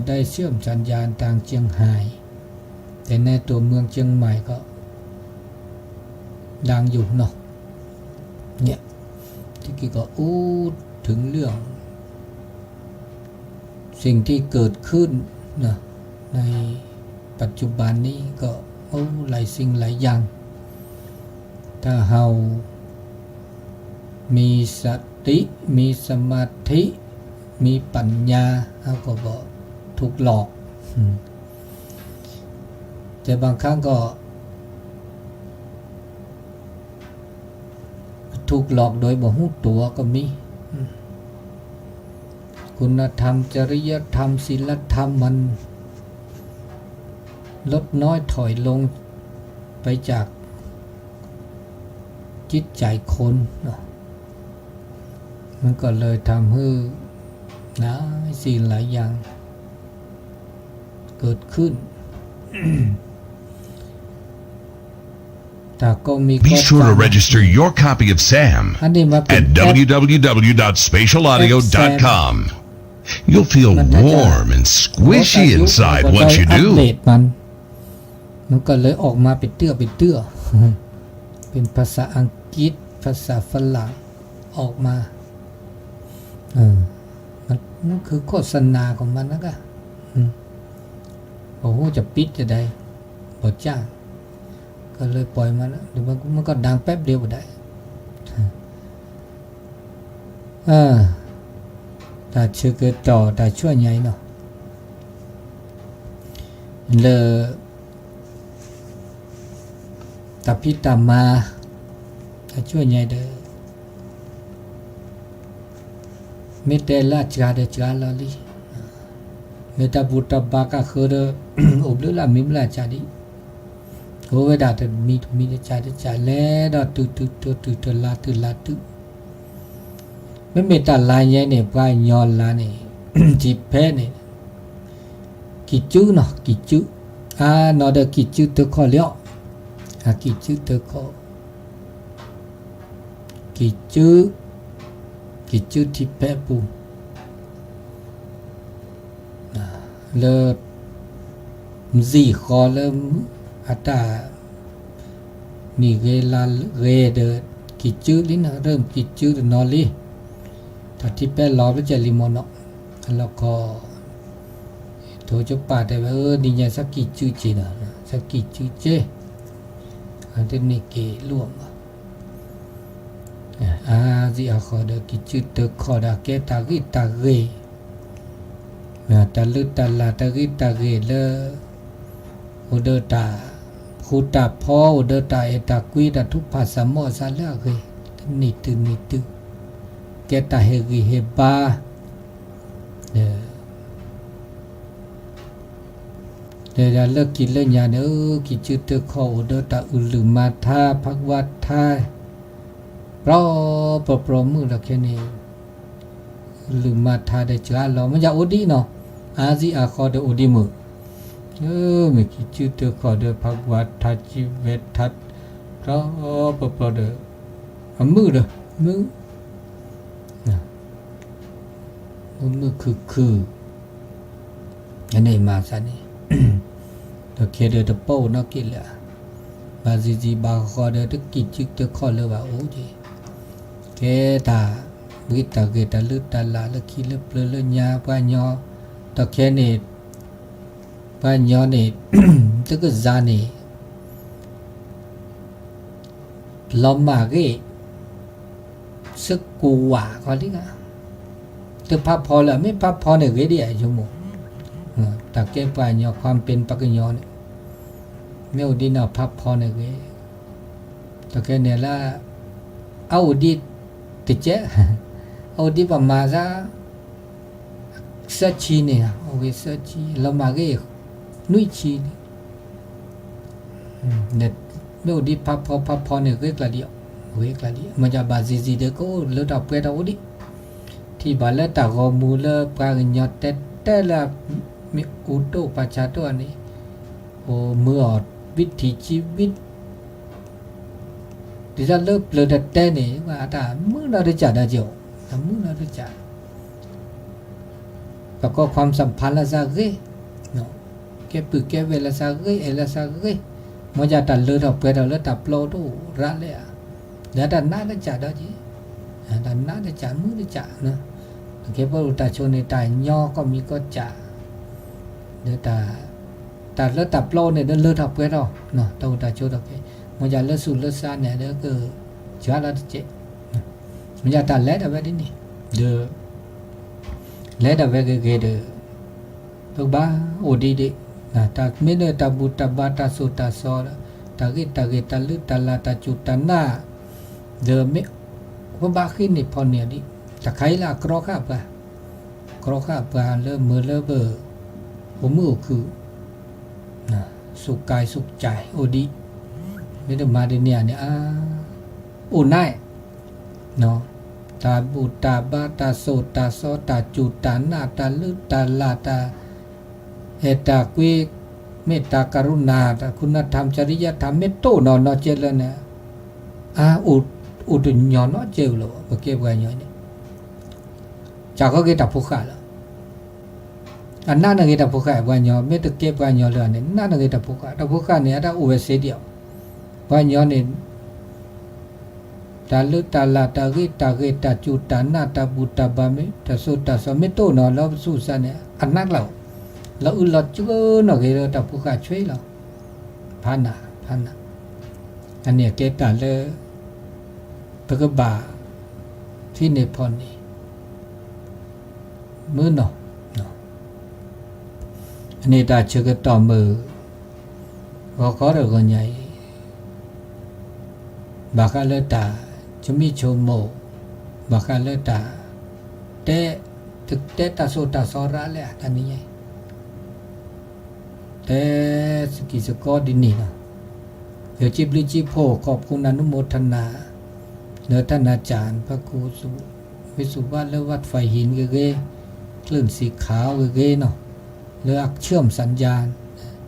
ได้เชื่อมสัญญาณทางเชียงรายแต่ในตัวเมืองเชียงใหม่ก็ดังอยู่เนาะเนี่ยที่กี้ก็ถึงเรื่องสิ่งที่เกิดขึ้นนะในปัจจุบันนี้ก็หลายสิ่งหลายอย่างถ้าเฮามีสติมีสมาธิมีปัญญาเฮาก็บ่ถูกหลอก แต่บางครั้งก็ถูกหลอกโดยบ่รู้ตัวก็มีคุณธรรมจริยธรรมศีลธรรมมันลดน้อยถอยลงไปจากจิตใจคนเนาะมันก็เลยทำให้นะสิ่งหลายอย่างเกิดขึ้น แต่ก็มี Be sure to register your copy of SAM อันนี้มาเป็น at www.spatialaudio.com. You'll feel warm and squishy inside once you อัปเด do. ตมันก็เลยออกมาเป็นเตื้อ เป็นภาษาอังกฤษภาษาฝรั่งออกมามันคือโฆษณาของมันนะก็โอ้โหจะปิดจะได้บ่จ้างก็เลยปล่อยมันเดี๋ยวมันก็ดังแป๊บเดียวก็ได้แต่ชื่อเกิดต่อแต่ช่วยใหญ่เนาะเลยตาพิตามาแต่ช่วยใหญ่เด้อเมตเล่าจาเดจาลาลีเมตาบุตรบากาคือเดออบลุลามิมลาจาดีโอเวดาตมีจาเดจาเลดอตุลาตุไม่เมตาลายใหญ่เนี่ยปลายยอนลาเนี่ยจีเพเนี่ยกิจูเนาะกิจูนอเดกิจูตะขอเลี้ยวกิจูตะขอกิจูที่เพปูเลมซีขอเลมอัตานี่เวลาเรเดกิจูลินะเริ่มกิจูนอลีถ้าที่แป้ล้อไปจะลิโมโนแล้วก็โทจะป่าแต่ว่านี่ยังสักกี่ชื่อจีนะสักกี่ชื่อเจอันนี้เกล่วงสิอาขอเดกี่ชื่อเตขอดาเกตากิตาเกนะตาลุตาลาตากิตาเกเลอุเดตาคูตาพ่ออุเดตาเอตากุยตาทุกภาษาโมซาเลเกนิตุเกตาเฮกิเฮบาเดี๋ยวเลิกกินเลิกยาเนี่ยกินจืดเตอข้ออุดตาอุลุมาธาภักวัฏธาเพราะปรมือเราแค่นี้อุลุมาธาได้จ้าเรามันจะอุดีเนาะอาซีอาข้อเดอุดีมือไม่กินจืดเตอข้อเดภักวัฏธาจิเวทัดเพราะเดมือเด้อมือคืออันนี้มาซะนี่ตะเคเดตะโป้นักกินละบาซีบาคอเดตะกิจิกตะคอเลยว่าโอ้จีเกตาวิตาเกตาลึตาลาละคิเลเปลญาปะญอตะเคนี่ปะญอนี่ตะกะซานี่ลอมาเกสึกกูวาก็ลิกะตะพับพอละไม่พับพอเนี่ยเกดิชั่วโมงตะเก็บไปเนี่ยความเป็นปักยอเนี่ยไม่อุดินาพับพอเนี่ยตะเก็บเนี่ยละเอาดิติเจเอาดิประมาณซะสักชีเนี่ยโอเคสักชีเรามาเกนุยชีเนี่ยไม่อุดิพับพอเนี่ยเกกละเดียวมันจะบาซีเด็กก็เลือดเอาไปเอาดิที่บ้านแล้วตากมูลปลาเงาแต่ละมีอุโตปัจจตัวนี้โอ้เมื่อวิถีชีวิตที่จะเลิกเลือดแต่เนี่ยว่าแต่เมื่อเราได้จัดได้เจ้าแต่เมื่อเราได้จัดแล้วก็ความสัมพันธ์ละสักเกเนาะแกปึกแกเวลาสักเกละสักเกมันจะตัดเลือดออกไปเราเลือดตับโลดูรัดเลยอ่ะแล้วแต่น่าได้จัดได้จีแต่น่าได้จัดมือได้จัดนะแค่พอรู้ตาชนในตายย่อก็มีก็จัดเดี๋ยวแต่เลือดตับโลเนี่ยเลือดทับไปเราเนาะตัวตาโชดโอเคมันจะเลือดสูดเลือดซ่านเนี่ยเดี๋ยวก็เชื้อเราจะเจ็บมันจะตัดเลือดเอาไว้ดินี่เดี๋ยวเลือดเอาไว้เกเดี๋ยวตัวบ้าโอดีดิ ตาไม่ได้ตาบุตาบาตาสุตาซอตากิตาเกตาลึตาลาตาจุตานาเดิมไม่ว่าบ้าขึ้นนี่พอเนี่ยดิตะไคร้ละกรอกข้าปะกรอกข้าปะเริ่มมือเริ่มเบอร์ผมมือคือสุขกายสุขใจโอดีไม่ได้มาเดี๋ยวนี้เนี่ยอุ่นได้เนาะตาบุตาบาตาโสตาโสตาจุตานาตาลึตาลาตาเอตากุยเมตตากรุณาตาคุณธรรมจริยธรรมเมตโตนอนเจริญเนี่ยอุดญอนเจริญหรอเมื่อกี้ว่าอย่างนี้จากก็เกิดผู้ขาแล้วอันนั้นเกิดผู้ขาว่าอย่างไม่ต้องเก็บว่าอย่างเลยเนี่ยนั่นเกิดผู้ขาเนี่ยได้อุเบกขาเดียวว่าอย่างนี้ตาลึตาลาตากิตาเกตาจุตานาตาบุตาบามิตาโสตาสมิโตนอนแล้วสู้ซะเนี่ยอันนั้นเราเราจุกเนาะเกเราตาผู้ขาช่วยเราพันนะอันเนี้ยเกตาเลยตะกบาที่เนปอลนี่มือเนาะอันนี้ตาเชื่อก็ต่อมือว่าเขาเราคนใหญ่บากาเลตาจะมีโชโมบากาเลตาแต่ตาโซตาซอระเลยตอนนี้แต่สกิสกอดินี่นะเดี๋ยวจิบลิจิโพขอบคุณอนุโมทนาเนื้อท่านอาจารย์พระครูวิสุวัฒน์และวัดไฟหินเกคลื่นสีขาวเกเนาะเลือกเชื่อมสัญญาณ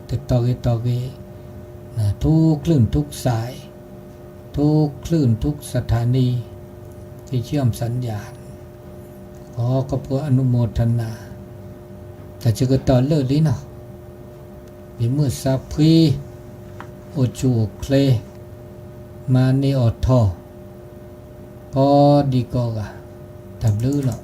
ติดต่อเกทุกคลื่นทุกสายทุกคลื่นทุกสถานีที่เชื่อมสัญญาณขอขอบคุณอนุโมทนาแต่จะก็ต่อเลิศดีเนาะมีมือสับพีโอจูเคลมาเนออทอพอดีกอกะทำลื้อเนาะ